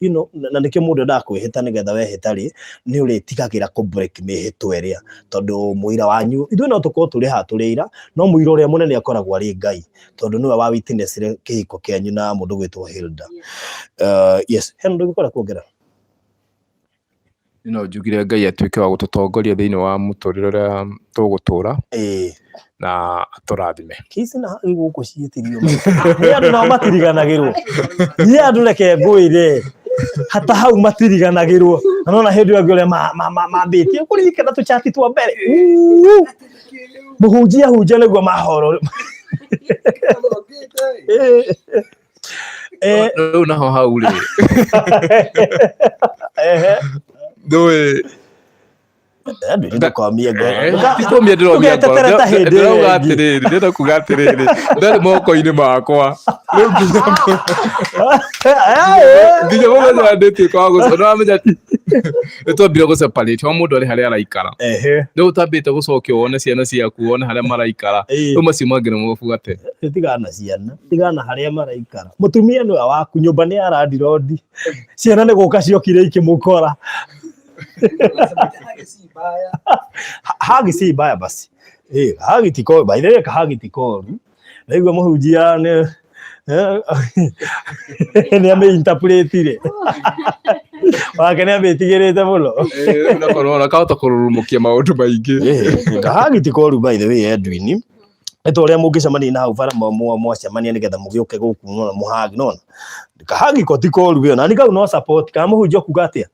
[SPEAKER 2] you know na nikio mundu ndakwihita nigetha wehitari ni uritigagira ku break mihitwe iria tondu muira wanyu ithuĩ no tukorwo turi ha turira no muira uria munene akoragwo ari Ngai tondu niwe wa witness kihiko kianyu na mundu gwitwo Hilda yes heno ndugikora kuongerera
[SPEAKER 4] no njugire Ngai atuike wa gututongoria thiini wa muturire uria tugutura na aturathime
[SPEAKER 2] kisi na guku ciitirio ni andu no matiriganagirwo ni andu reke ngwire hata hau matiriganagirwo nona hindi yangu ule mambitie kuririkana tu chati twa mbere muhunjia niguo mahoro
[SPEAKER 4] naho hau ri ndoe
[SPEAKER 2] ndakwamia
[SPEAKER 4] ndikomia ndiromia ndirauga atiriri ndenda kuga atiriri ndari moko-ini makwa nginya mũndũ andĩtie kwa gũcona wamenya nĩtwambire gũseparate o mũndũ arĩ harĩa araikara rĩu ũtambĩte gũcokia wone ciana ciaku wone harĩa maraikara rĩu macio mangĩ nĩmũbugate
[SPEAKER 2] tigana ciana tigana harĩa maraikara mũtumia nĩwe waku nyũmba nĩ ya landlord ciana nĩ gũka ciokire ikĩmũkora hagi si baya basi hagi tiko by the way hagi tiko naigua muhunjia ni ameinterpretire wake ni ametigirite muno
[SPEAKER 4] na korona kahota kururumukia maundu maingi
[SPEAKER 2] hagi tiko by the way Edwin eto ria mungicemania na hau bara mwacemania nigetha mugiuke guku no muhagi nona hagi ko tiko ru na ni kau no support kama muhunjia kuga atia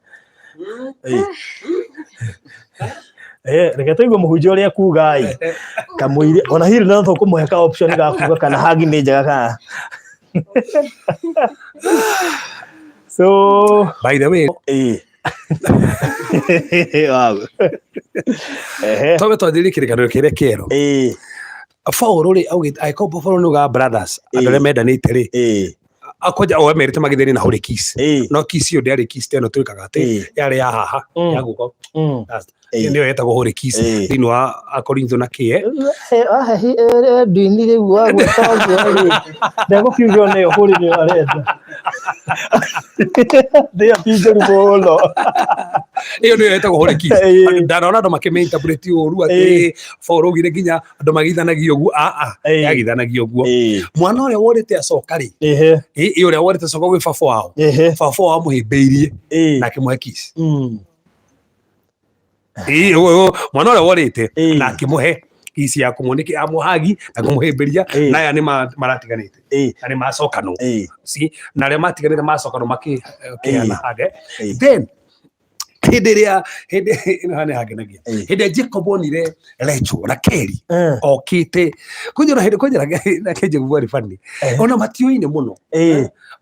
[SPEAKER 2] reke tuigue muhunjia uria kugai kamuire ona hiri no tukumuheka option ga kuga kana hagi ni njega kana so
[SPEAKER 3] by the way
[SPEAKER 2] wow
[SPEAKER 3] tobe twathirikire kandu kiria kiero Paulo ri augite aikopo Paulo nuga brothers andole medanite ri akoja o emerite magitheni na hore kiss no kiss yo ndari kiss teno turikaga ati yari ya haha ya guko ndio yetagwo hore kiss thini wa Akorintho na kie
[SPEAKER 2] ndini riu wa gwetongo ndego kiugo ne hore ni areta ndio pinjeru bolo
[SPEAKER 3] iyo ndio yetagwo hore kiss ndarona ndo makimeinterpreti uru ati Paulo gire ginya ndo magithanagio gu yagithanagio guo mwana uria worite acokari iyo uria worite acoka gwi baba wao baba wao muhimbeirie na kimuhe kiss mwana uria worite na kimuhe kiss ya kumoniki amuhagi na kumuhimbiria na ya ni maratiganite na ni macokano si na ria matiganite macokano makiana hage then hane hagenagia hede Jacob onire Rachel na Kelly okite kunjira hede kunjira na keje gubari fani ona matio-ine muno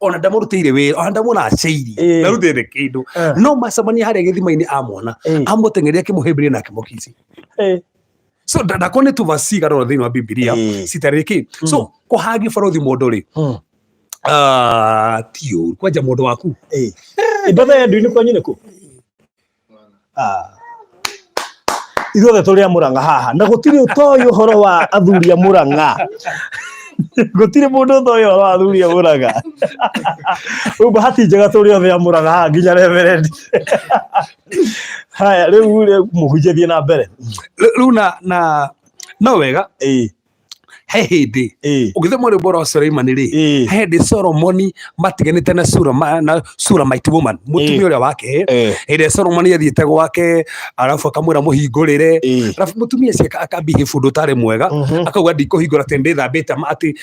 [SPEAKER 3] ona ndamurutire wira ona ndamuna aceiri narutire kindu no macamania haria githima-ini amona amutengeria kimuhimbiria na kimukisi so ndakone tuvasiga ro thini wa Biblia sitariki so kuhagi farothi mundu ri tio kwanja mundu waku
[SPEAKER 2] ibada ya ndini kwanyine ku ithuothe turi a Murang'a haha na gutiri utoyo horo wa athuri a Murang'a gutiri mundu utoyo horo wa athuri a Murang'a bahati njega turi othe a Murang'a haha nginya reverend haya riu muhunjithie na mbere
[SPEAKER 3] riu na no wega he hindi ugithema ri bora Suleiman ri he hindi Solomon matiganite na sura mighty woman mutumia uria wake ire Solomon yathiete gwake arafu akamwira muhingurire arafu mutumia cia akabihe fundu tare mwega akauga ndikuhingura tende thambite ati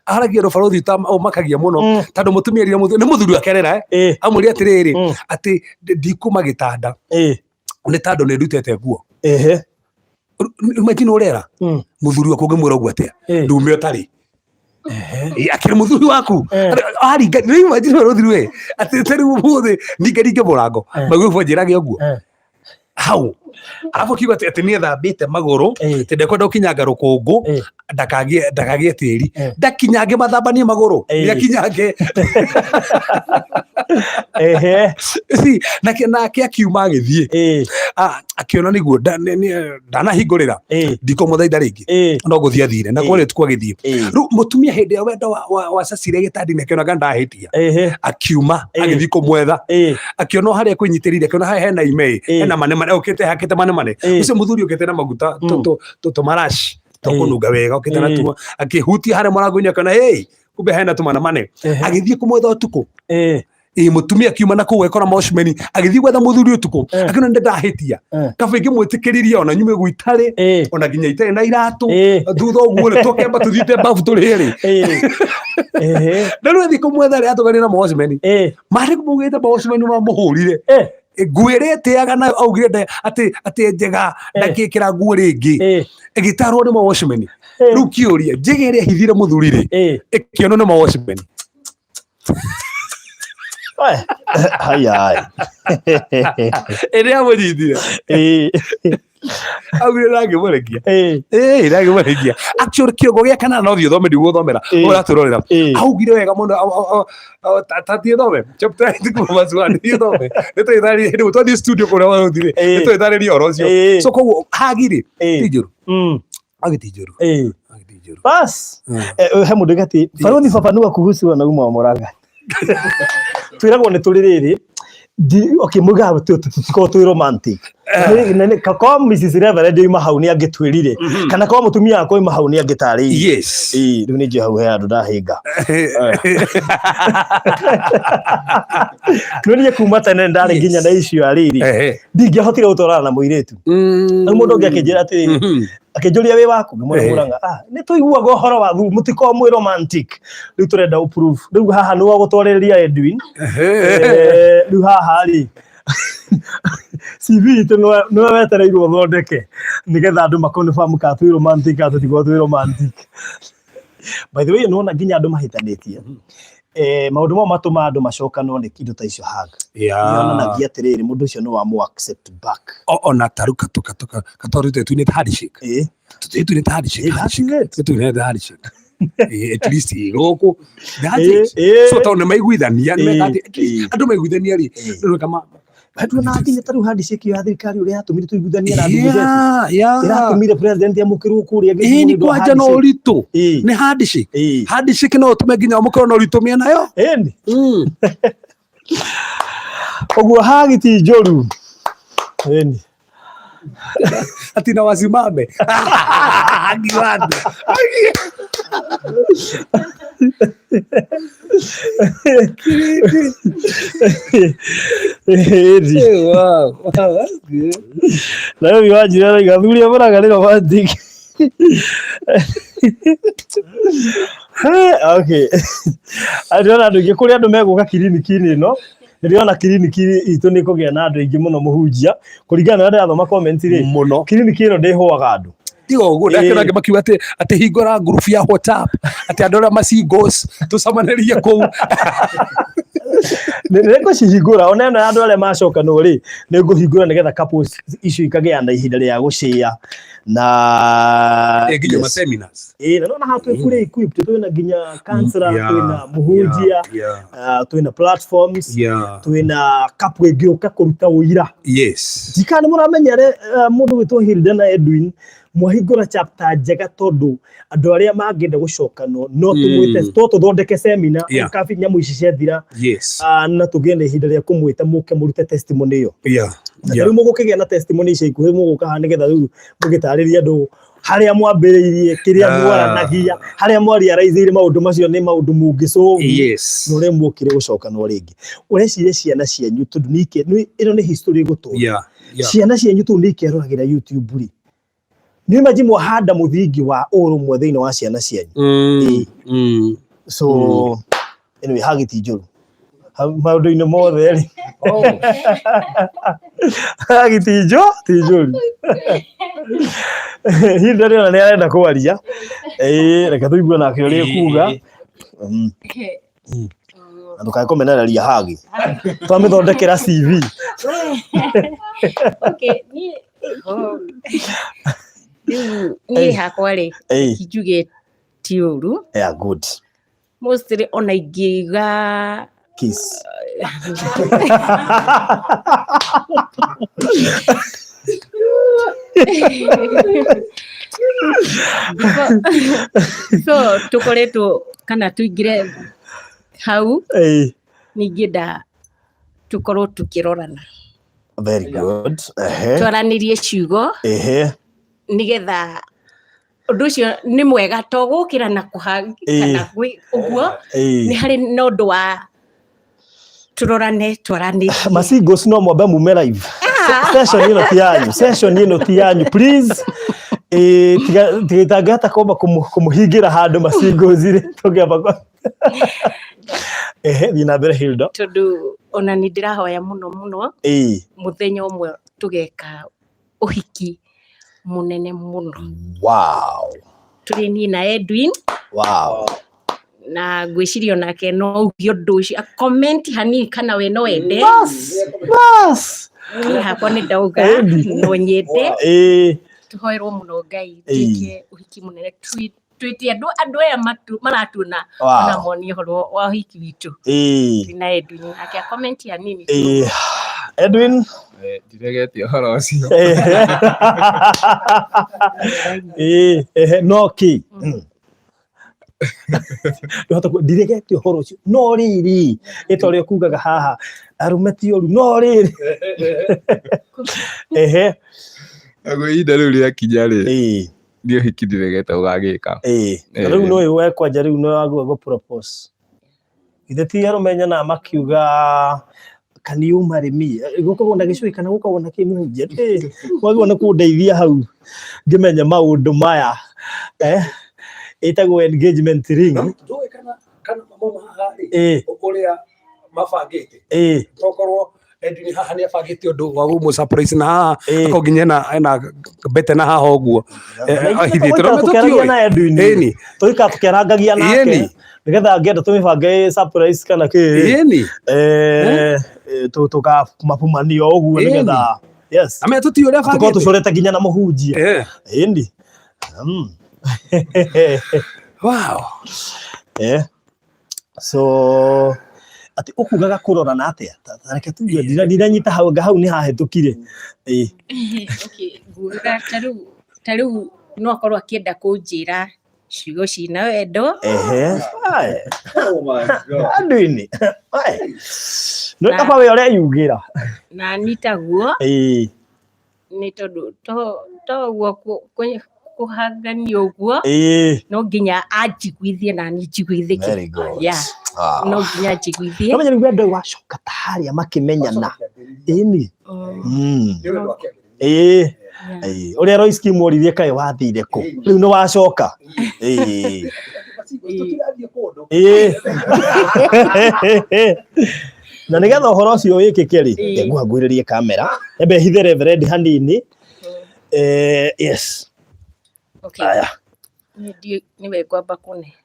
[SPEAKER 3] aragia ro farothi ta makagia muno tondu mutumia ri ni muthuri wake rera amuri atiriri ati ndikuma gitanda ni tondu ni ndutete nguo imagine urera muthuri wako ngemwira ugu atia ndume otari akiri muthuri waku ari ngari imagine muthuri we ati tari muthe ningaringe murango magufo njirage uguo hau alafu kiuga ati ni thambite maguru tende kwenda ukinyanga rukungu ndakagie tiri ndakinyange mathambanie maguru ndakinyange si nake akiuma agithie akiona niguo ndanahingurira ndiko muthaitha ringi no guthia thire na kwore tukwa githie ru mutumia hindi wendo wa cacire gitandi nekionaga ndahitia akiuma agithie kumwetha akiona haria kwinyitirire akiona haria hena ime hena mane ukite hakite mane ucio muthuri ukite na maguta to marashi tokununga wega ukite na tuma akihutia haria mwarango-ini akona hey kumbe hena tumana mane agithie kumwetha utuku mutumia kiuma na kuwe kora moshmeni agithie gwetha muthuri utuku akina ndahitia kaba ingimwitikiriria ona nyume gwitari ona ginya itari na iratu thutha uguo ni tukemba tuthite bafu turiri ndaru thi kumwetha ri atugani na moshmeni mari kumugite moshmeni ma muhurire gwirete na augire ati njega ndakikira nguo ringi igitarwo ni moshmeni riu kiuria njigire hithire muthuri ri ikiono ni moshmeni
[SPEAKER 2] haya
[SPEAKER 3] ere amujithire augire rangi murekia rangi murekia actually kiogo gia kana no thio thome ndigwo thomera uraturorera augire wega muno tatie thome chapter itiku mazwani thio thome nito ithari ndi twathi studio kora wathire nito ithari ri oro cio so koguo hagire tijuru agitijuru
[SPEAKER 2] bas he mundu gati farothi fafanua kuhusu wanaume wa Murang'a twiragwo ni tuririri okay mugabe tutiko twi romantic nene kako Mrs. Reverend ima hau ni agitwirire kana kwa mutumia akoi mahau ni agitari
[SPEAKER 3] yes
[SPEAKER 2] riu ni je hau he andu ndahinga nuri kuma tene ndari nginya na icio ariri ndingihotire gutorana na muiretu na mundu ngi akinjira ati akinjuria wi waku Murang'a ni tuiguaga uhoro wa thu mutiko mwi romantic riu turenda uprove riu haha ni wa gutwareria Edwin riu haha ri CV no wetereirwo thondeke nigetha andu makonfirm ka twi romantic ka tutiko twi romantic by the way no na nginya andu mahitanitie maundu mo matuma andu macokanwo ni kindu ta icio hag yonanagia atiriri mundu ucio no wa mu accept back
[SPEAKER 3] ona taruka katorite tu ni handshake tu ni handshake tu ni handshake at least goko so taone maiguithania andu maiguithania ri kama hatu na nginya taru handshake ya thirikari uria yatumire tuiguithania na ndugu zetu iratumire president ya mukiru kuria ni kwanja no ritu ni handshake no tume nginya mukoro no ritu mia nayo
[SPEAKER 2] oguo hagiti njoru
[SPEAKER 3] atina wasimame giwande wow that's good
[SPEAKER 2] leo viwajira igathuri Murang'a ni romantic okay adona ndugi kuri andu meguka kiriniki-ini no Niliona kiriniki itu ni kugia na andu aingi muno muhunjia kuringana na ndathoma comment ri muno kiriniki ino ndihoaga andu
[SPEAKER 3] tigo uguo ndakira angi makiuga ati hingura group ya WhatsApp ati andu aria macingos tucamanirie kuu
[SPEAKER 2] niko cihingura ona eno andu aria macoka no ri ninguhingura nigetha couples icio ikagea na ihinda ria gushare na
[SPEAKER 3] nginya ma seminars
[SPEAKER 2] na hatu kule equipped twina nginya counselor twina muhunjia twina platforms twina couple ingioka kuruta uira jikani muramenyere mundu witwo Hilda na Edwin mwahingura chapter njega tondu andu aria mangenda gucokanwo no tumwite tuthondeke seminar kafi nyamu ici ciathira na tugende ihinda ria kumwita muke murute testimony iyo riu mugukigia na testimony ici ikuhi muguka ha nigetha riu mugitariria andu haria mwambiriirie kiria mwaranagia haria mwariaraithire maundu macio ni maundu mungicovi no ri mukire gucokanwo ringi ureciria ciana cianyu tondu nike ino ni history gutu ciana cianyu tu nikeruragira YouTube ri ni imagine mwahanda muthingi wa urumwe thiini wa ciana cianyu so anyway hagiti njuru maundu-ini mothe ri hagiti njuru Hilda ri ona ni arenda kwaria reke tuigue nake uria kuga ndukae kumenereria hagi twamithondekera CV
[SPEAKER 1] ni hakwa ri kijuge ti uru
[SPEAKER 2] good
[SPEAKER 1] mostly ona ingiga
[SPEAKER 2] kiss
[SPEAKER 1] so tukoretwo kana tuingire hau ningienda tukorwo tukirorana
[SPEAKER 2] very good
[SPEAKER 1] twaranirie ciugo nigetha undu ucio ni mwega to gukira na kuhangana gwi uguo ni hari no ndu wa turorane twarani
[SPEAKER 2] macingos no mwambe mume live session ino ti yanyu please tigitangata komba kumuhingira handu macingos ri tugiamba thina mbere Hilda
[SPEAKER 1] tondu ona ni ndirahoya muno muthenya umwe tugeka uhiki munene muno turi ni na Edwin na gwicirio nake no ugio ndu ucio a comment hani kana we no wende
[SPEAKER 2] bas
[SPEAKER 1] ni hakwa ni ndauga no nyende tuhoerwo muno Ngai tike uhiki munene twiti andu aya maratuna na moni horo wa uhiki witu na Edwin nake comment ya nini
[SPEAKER 2] Edwin
[SPEAKER 4] diregetie horo ucio
[SPEAKER 2] no ki ndohota ku diregetie horo ucio no riri itore kugaga haha arumeti oru no riri
[SPEAKER 4] ago ida riu ria kinya ri ndio hiki diregete ugagika
[SPEAKER 2] riu no iwe kwanja riu no agwa go propose ithe ti arumenya na makiuga can you marry me gukorwo na gicui kana gukorwo na kimuhunjia wagwo na kundeithia hau ngimenya maundu maya itagwo engagement ring
[SPEAKER 3] kana mama hari uria mabangite tokorwo Edwin haha ni abangite undu wa gumu surprise na haha akonginya na bete na haha uguo ahithite no
[SPEAKER 2] tukeragia na Edwin tuika tukerangagia nake nigetha ngenda tumibange surprise kana ki tuka mapumanio uguo nigetha
[SPEAKER 3] ame tuti uria bangite
[SPEAKER 2] tucorete nginya na muhunjia indi
[SPEAKER 3] wow
[SPEAKER 2] so ati ukugaga kurorana atia tareke tuge ndiranyita hau ni hahetukire
[SPEAKER 1] okay guruga taru no akorwo akienda kunjira ciugo cina wendo
[SPEAKER 2] oh my god Edwin no tapa we ore yugira
[SPEAKER 1] na nitaguo ni tondu to guo kuhangania uguo no nginya anjiguithie na ni njiguithike no nginya njiguithie
[SPEAKER 2] no menya wendo wacoka taharia makimenyana uria Royce kimuririe kai wathire ku riu no wacoka na nigetha uhoro ucio wikike ri ngwagwiririe kamera ebe hithe Reverend hanini yes
[SPEAKER 1] okay aya ni wegwamba kune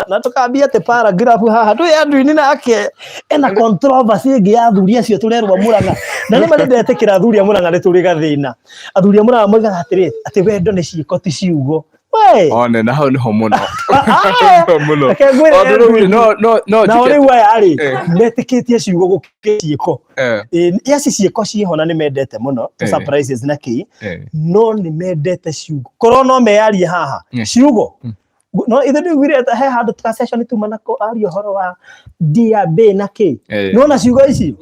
[SPEAKER 2] na tukambia te paragraph haha tu ya ndwini nake ena controversy ngi ya athuri acio turerwa Murang'a na ni mari ndetikira athuri a Murang'a ni turi gathina athuri a Murang'a moigaga atiri ati wendo ni ciiko ti ciugo we
[SPEAKER 4] one na hau niho muno muno
[SPEAKER 2] no na uri wa ari metikitie ciugo gukiciiko yaci ciiko ciho na ni mendete muno surprises na ki no ni mendete ciugo korona meyarie haha ciugo no ithe nĩ gwire he handũ tuka session tuma na ko ario horo wa DAB na ki no na ciugo ici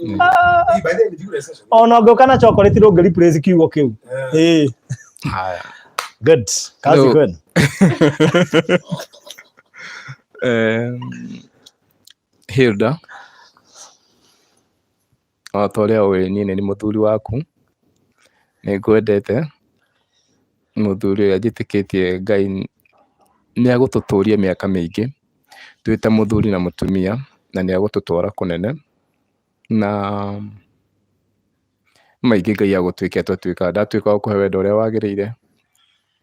[SPEAKER 2] ona ngoka na chocolate ro ngari praise kiugo kiu haya good kazi good
[SPEAKER 4] Hilda atoria we nini ni muthuri waku ni ngwendete muthuri uyu ajitikitie Ngai ni agututuria miaka mingi twite muthuri na mutumia na ni agututwara kunene na maingi Ngai agutwika twatwika ndatwika kuhe wendo uria wagirire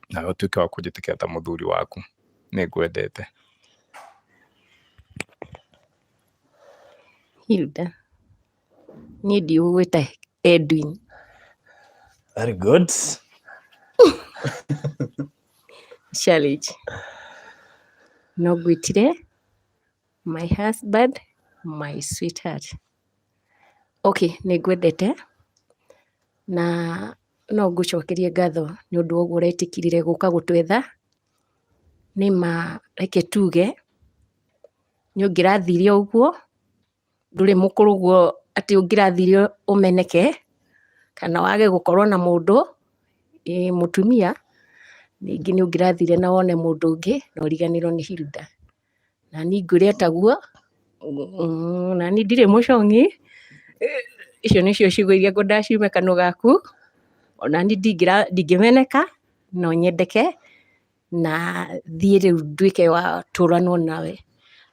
[SPEAKER 4] na utwika kujitikia ta muthuri waku ni ngwendete
[SPEAKER 1] Hilda ni ndiugwita Edwin.
[SPEAKER 2] Very good.
[SPEAKER 1] Challenge. No gwitire my husband, my sweetheart. Okay, ni ngwendete na no ngucokerie ngatho ni undu woguo uretikirire guka gutwetha ni ma reke tuge ni ungirathirie uguo nduri mukuru guo ati ungirathirie umeneke kana wage gukorwo na mundu mutumia ningi ni ungirathire na wone mundu ungi na uriganirwo ni Hilda na ni ngwire taguo na ni ndire mucongi icio nicio ciugo iria ngwenda ciume kanua gaku ona ni ndingimeneka no nyendeke na thie riu ndwike wa turanwo nawe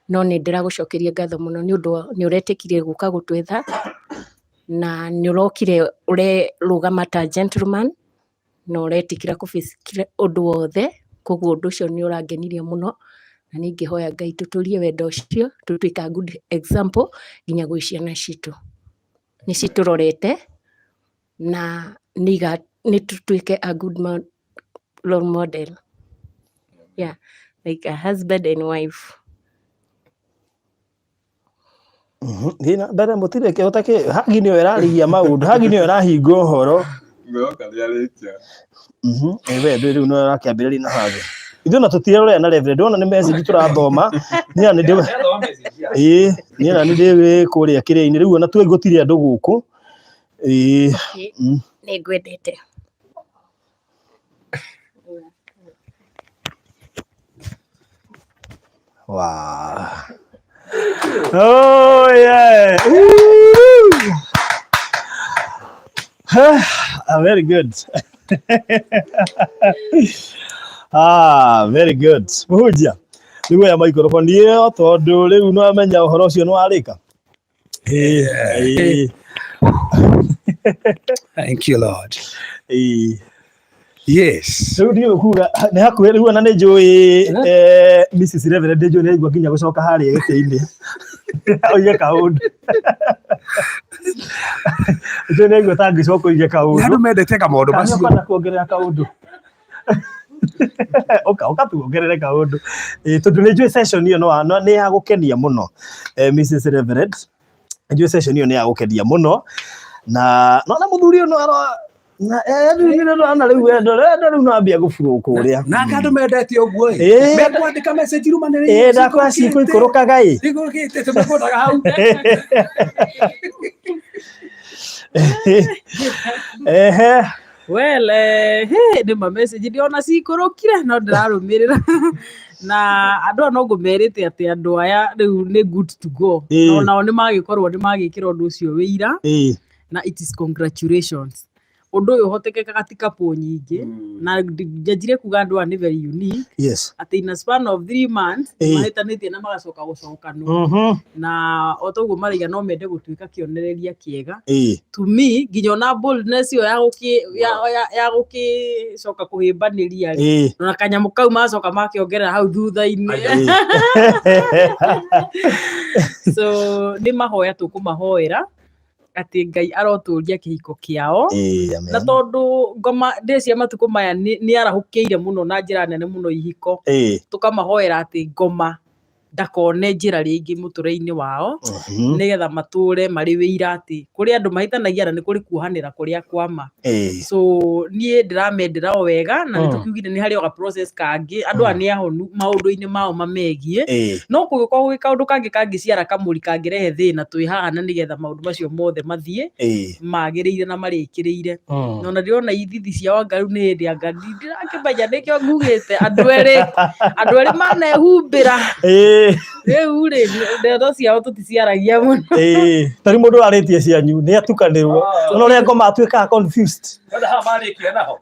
[SPEAKER 1] no ni ndiragucokeria ngatho muno ni undu ni uretikire guka gutwetha na ni urokire urerugama ta gentleman no uretikira kubisikira undu wothe koguo undu ucio ni urangenirie muno na ningi hoya Ngai tuturie wendo ucio tutwika good example nginya gwi ciana citu ni citurorete na ni tutwike a good role model, yeah, like a husband and wife.
[SPEAKER 2] Hina ndare mutire ke otake hagi ni erarigia maundu hagi ni erahingo horo ngoka ndiarikia ebe ndiru no rakiambiriri na hagi ithu na tutirore na Reverend ona ni message turathoma ni ani ndi ni ani ndi kuria kireini riu ona tuwe gutire andu guku ni
[SPEAKER 1] ngwendete
[SPEAKER 2] wow. Oh yeah. Very good. Very good. Muhujia. Niwe ya microphone iyo tondu riu no amenya uhoro ucio no arika.
[SPEAKER 3] Thank you Lord. Yes.
[SPEAKER 2] Riu ndio kuga ni hakuhe riu na ni njui Mrs. Reverend ndio ni igwa kinya gucoka hari gite-ini. Oye kaundu. Ndio ni igwa tangi coko ije kaundu.
[SPEAKER 3] Ndu mendete ka maundu macio.
[SPEAKER 2] Kana kuongerera kaundu. Oka tuongerere kaundu. Tondu ni njui session iyo no ni ya gukenia muno. Mrs. Reverend. Njui session iyo ni ya gukenia muno. Na muthuri no na ana riu wendo riu no ambia gufuru kuria
[SPEAKER 3] na kandu mendete uguo mekwandika message rumanire
[SPEAKER 2] ndakwa ciko ikurukaga
[SPEAKER 3] ikurukite tumekodaga hau
[SPEAKER 5] well ni ma message ndiona cikurukire no ndirarumirira na andu no ngumerite ati andu aya riu ni good to go no nao ni magikorwo ni magikira undu ucio wira na it is congratulations undu uyu hotekeka katika po nyingi na njajire kuga andu ni very unique.
[SPEAKER 2] Yes.
[SPEAKER 5] Ati in a span of 3 months mahitanitie na magacoka gucokanwo na otoguo mariga no mende gutuika kionereria kiega to me nginya na boldness yo ya gukicoka kuhimbaniria na kanyamu kau macoka makiongerera hau thutha-ini. So ni mahoya tukumahoera ati Ngai aroturia kihiko kiao na tondu ngoma ndeci matuko maya ni arahukiire muno na njira nene muno ihiko tukamahoera ati ngoma ndakone njira ringi muture-ini wao nigetha mature mari wira ati kuri andu mahitanagia na ni kuri kuhanira kuria kwama. So nie ndiramendera o wega na nitukiugire ni hari o process kangi andu ani ahonu maundu-ini mao mamegie no kugikorwo gwika undu kangi ciara kamuri kangirehe thina twi haha na nigetha maundu macio mothe mathie magiriire na marikiriire. No na ndirona ithithi cia Wangaru ni ndi anga ndirakimenya nikio ngugite andu eri manehumbira riu ri ndeto ciao tuticiaragia muno
[SPEAKER 2] tari mundu aritie cianyu ni atukanirwo no uria ngoma atuikaga confused
[SPEAKER 3] ha marikia naho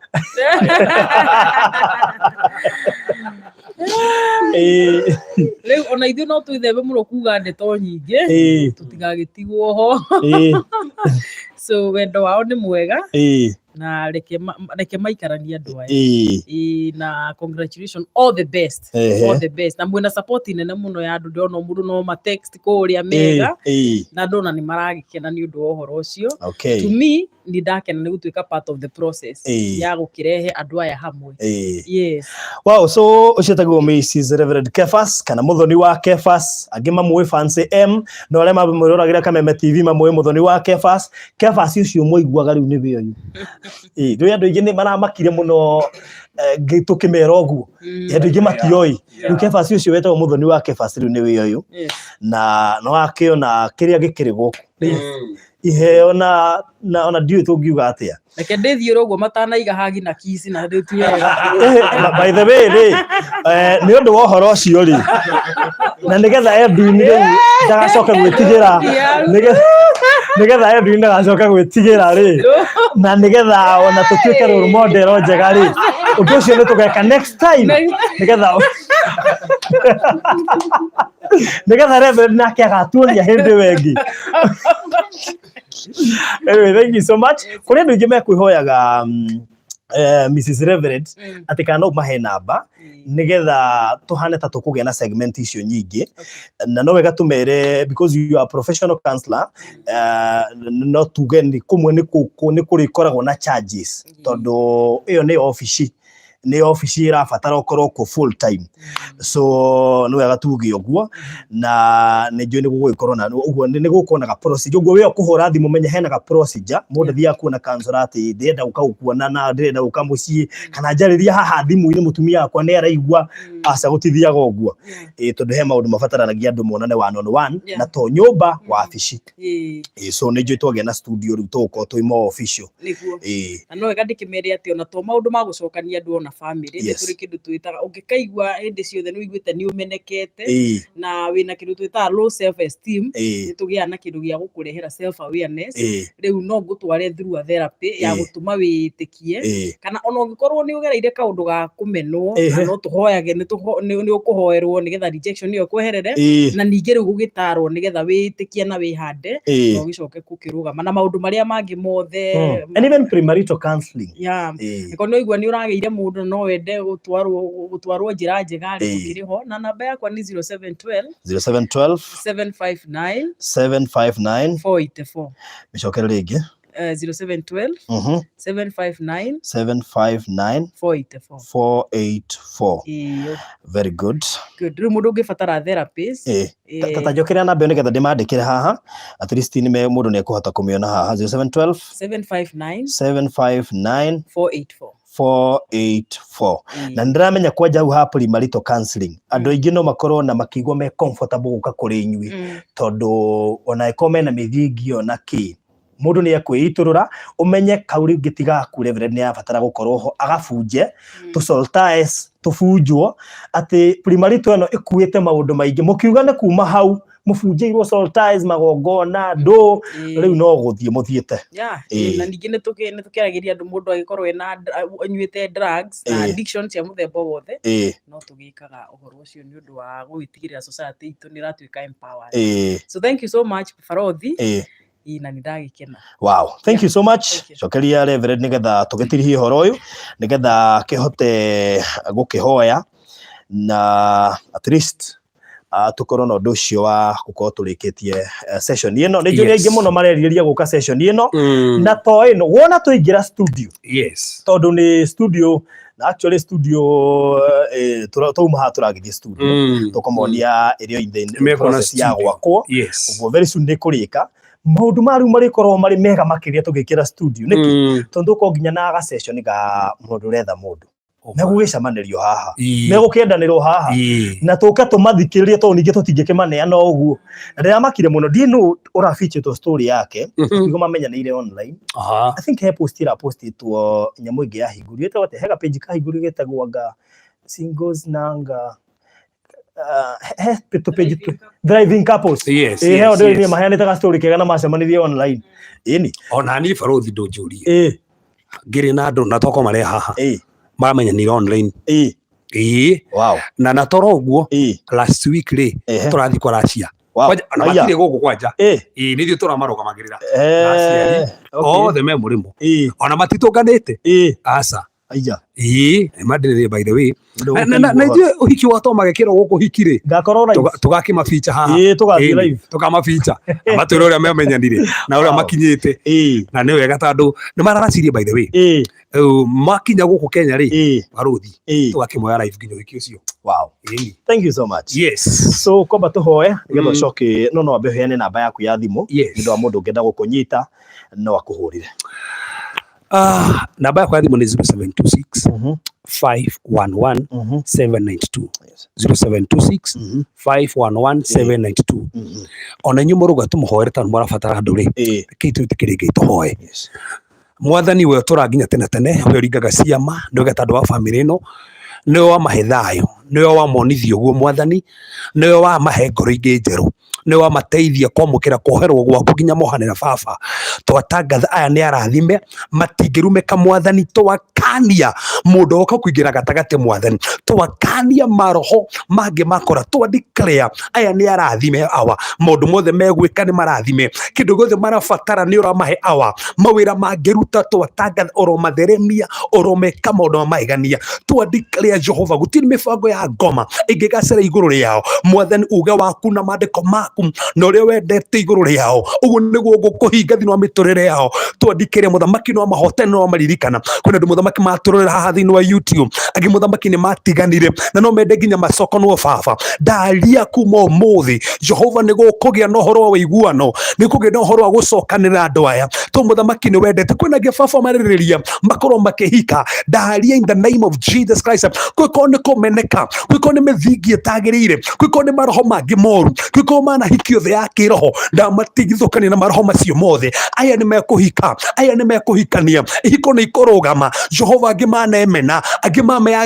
[SPEAKER 5] riu ona ithuĩ no twitheme muno kuga ndeto nyingĩ tutigagitigwo ho. So wendo wao ni mwega na reke maikarania andu aya na congratulations, all the best, all the best. Na mwina support nene muno ya andu ndona mundu no ma text kuria mega na ndona ni maragikena ni undu ohoro ucio. To me ni ndakena ni gutuika part of the process ya gukirehe andu aya hamwe. Yes.
[SPEAKER 2] Wow, so ucetagwo Mrs. Reverend Kefas kana muthoni wa Kefas angi mamwe fancy M no ale mamururagira Kameme TV mamwe muthoni wa Kefas ucio muiguaga riu ni biyo ndio andu ingi ni maramakire muno tukimera uguo andu ingi matioi riu Kefas ucio wetagwo muthoni wa Kefas riu ni biyo na no akiona kiria gikiri guku iheo na ona ndiu tungiuga atia
[SPEAKER 5] reke ndithio uguo matanaiga hagi na kisi na nditu wega.
[SPEAKER 2] By the way ni undu wa uhoro ucio ri na nigetha Edwin riu ndagacoka gwitigira nigetha Edwin ndagacoka gwitigira ri na nigetha ona tutuike role model njega ri undu ucio ni tugeka next time nigetha Reverend nake agaturia hindi wengi. Anyway, thank you so much. Kuri andu ingi mekwihoyaga Mrs. Reverend ati kana umahe namba nigetha tuhane ta tukugia na segment icio nyingi na no wega tumere because you are a professional counselor no tuge ni kumwe ni kuri koragwo na charges tondu iyo ni office irabatara ukorwo ku full time. So no wega tuge uguo na ni njui ni gugikorwo na uguo ni gukorwo na procedure uguo we kuhura thimu menye hena ga procedure mundu thia kuona counselor ati ndenda ukakuona na ndenda ukamucii kana njariria haha thimu-ini mutumia akwa ni araigua asa gutithiaga uguo tondu he maundu mabataranagia andu monane one on one na to nyumba wa office so ni njui twagia na studio riu tuko twi mo official
[SPEAKER 5] na no wega ndikimeri ati ona to maundu magucokania andu ona family ni turi kindu twitaga ungikaigua hindi ciothe ni wiguite ni umenekete na wina kindu twitaga low self esteem ni tugia na kindu gia gukurehera self awareness riu no ngutware through a therapy ya gutuma witikie kana ona ungikorwo ni ugereire kaundu ga kumenwo no tuhoyage ni ukuhoerwo nigetha rejection iyo kweherere na ningi riu gugitarwo nigetha witikie na wihande no gicoke kukirugama na maundu maria mangi mothe
[SPEAKER 2] and even premarital counseling
[SPEAKER 5] iko no igua ni urageire mundu no wende gutwarwo njira njega ri tukiriho na namba yakwa ni 0712 759 484
[SPEAKER 2] micokere ringi
[SPEAKER 5] 0712 759 484.
[SPEAKER 2] Very good.
[SPEAKER 5] Riu mundu ungibatara therapist
[SPEAKER 2] tatajokera namba nigetha ndimandikire haha at least ni mundu ni ekuhota kumiona haha 0712 759 484 na ndiramenya kwanja hau ha premarital counseling andu aingi no makorwo na makigwa me comfortable guka kuri inyui tondu ona ikome na mithingi ona ki mundu ni ekwiiturura umenye kauri ngitiga ku Reverend ni abatara gukorwo ho agabunje to soltice tubunjwo ati premarital no ikuite maundu maingi mukiuga na kuma hau mubunjĩirwo solstice magongona ndo rĩu no gũthiĩ mũthiĩte
[SPEAKER 5] na ningĩ nĩ tũkĩaragĩria andũ mũndũ agĩkorwo anyuĩte drugs na addiction cia mũthemba wothe no tũgĩkaga ũhoro ũcio nĩ ũndũ wa gũgĩtigĩrĩra society itũ nĩ ĩratuĩka empowered. So thank you so much Barothi. Na nindagikena.
[SPEAKER 2] Wow, thank you so much. Cokeria Reverend nigetha tũgĩtirihie ũhoro ũyũ nigetha kĩhote gũkĩhoya na at least tukorwo na ũndũ ũcio wa gũkorwo tũrĩkĩtie session ĩno. Nĩ njũria aingĩ mũno marerirĩria gũka session ĩno na to ĩno wona tũingĩra studio tondũ nĩ studio na actually studio tũrauma haha tũragĩthiĩ studio tũkũmonia ĩrĩo in process ya gwakwo ũguo very soon nĩ kũrĩka maũndũ marĩu marĩkorwo marĩ mega makĩria tũgĩkĩra studio nĩkĩ tondũ ũkorwo nginya na ga session ga mũndũ ũretha mũndũ megũgĩcamanĩrio haha megũkĩendanĩrwo haha na tũke tũmathikĩrĩrie tondũ ningĩ tũtingĩkĩmaneana ũguo na ndĩramakire mũno ndiĩ nũ ũrabicĩtwo story yake nĩguo mamenyanĩire online. I think he postitwo nyamũ ĩngĩ yahingũrio ĩtagwo hega page kahingũrio gĩtagwo anga singles nanga he page driving couples he ndo nĩ maheanĩte ga story kega na macemanirie online ĩni
[SPEAKER 3] ona niĩ Barothi ndũnjũrie ngĩrĩ na andũ na toko marĩa haha maramenyanĩire online
[SPEAKER 2] wow
[SPEAKER 3] na toro ũguo last week rĩ tũrathiĩ kwa Russia na matirĩ gũkũ kwanja nĩ ithuĩ tũramarũgamagĩrĩra othe me mũrĩmo ona matitũnganĩte aca madrĩrĩ by the way na ithuĩ ũhiki wa Tom agekĩrwo gũkũ hiki rĩ tũgakĩmabica haha tũkamabica matwĩra ũrĩa memenyanire na ũrĩa makinyĩte na nĩ wega tondũ nĩ mararacirie by the way makinya gũkũ Kenya rĩ Barothi tũgakĩmoya live nginya ũhiki ũcio.
[SPEAKER 2] Wow, thank you so much. So kwamba tũhoe nĩgetha ũcoke no wambe ũheane namba yaku ya thimũ nĩũndũ wa mũndũ ũngĩenda gũkũnyita no akũhũrĩre.
[SPEAKER 3] Namba yako ya thimũ nĩ 0726 511 792 0726 511 792 ona inyuĩ mũrũga tũmũhoere tondũ mũrabatara andũ rĩ kĩ twĩtĩkĩrie tũhoe mwathani we tũra nginya tene tene we ũringaga ciama nĩwe tondũ wa family ĩno nĩwe wamahe thayũ nĩwe wamonithia ũguo mwathani nĩwe wamahe ngoro ingĩ njerũ nĩwe wamateithia kwamũkĩra kwoherwo gwaku nginya mohanĩra baba twatangatha aya nĩ arathime matingĩrumĩka mwathani twakania mũndũ woka kũingĩra gatagatĩ mwathani twakania maroho mangĩ makora twandeclare aya nĩ arathime awa maũndũ mothe megwĩka nĩ marathime kĩndũ gĩothe marabatara nĩ ũramahe awa mawĩra mangĩruta twatangatha oromatheremia oromeka maũndũ mamahĩgania twandeclare Jehova gũtirĩ mĩbango ya ngoma ĩngĩgacĩra igũrũ rĩao mwathani uge waku na maandĩko maku na ũrĩa wendete igũrũ rĩao ũguo nĩguo gũkũhinga thĩinĩ wa mĩtũrĩre yao twandĩkĩre mũthamaki no mahotene no maririkana kwĩna andũ mũthamaki matũrorera haha thĩinĩ wa YouTube angĩ mũthamaki nĩ matiganire na no mende nginya macokanwo baba ndaria kuma ũmũthĩ Jehova nĩguo kũgĩa na ũhoro wa ũiguano nĩ kũgĩa na ũhoro wa gũcokanĩra andũ aya to mũthamaki nĩ wendete kwĩna angĩ baba marĩrĩria makorwo makĩhika ndaria in the name of Jesus Christ kwĩkorwo nĩ kũmeneka kwĩkorwo nĩ mĩthingi ĩtagĩrĩire kwĩkorwo nĩ maroho mangĩ moru kwĩkorwo manahikio thĩ ya kĩroho ndamatigithũkania na maroho macio mothe aya nĩ mekũhika aya nĩ mekũhikania ihiko nĩ ikũrũgama Jehova angĩ manemena angĩ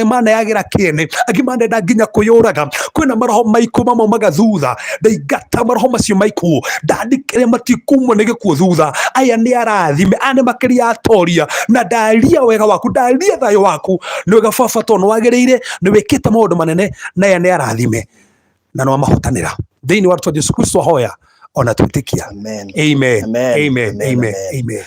[SPEAKER 3] maneyagĩra kĩene angĩ manenda nginya kwĩyũraga kwĩna maroho maiku maumaga thutha ndaingata maroho macio maiku ndandĩkĩre matikumwo nĩ gĩkuũ thutha aya nĩ arathime aya nĩ makĩria atoria na ndaria wega waku ndaria thayũ waku nĩ wega baba tondũ wagĩrĩire nĩ wĩkĩte maũndũ manene na aya nĩ arathime na no mahotanĩra thĩinĩ wa Jesũ Kristo hoya ona twĩtĩkia. Amen. Amen. Amen. Amen. Amen.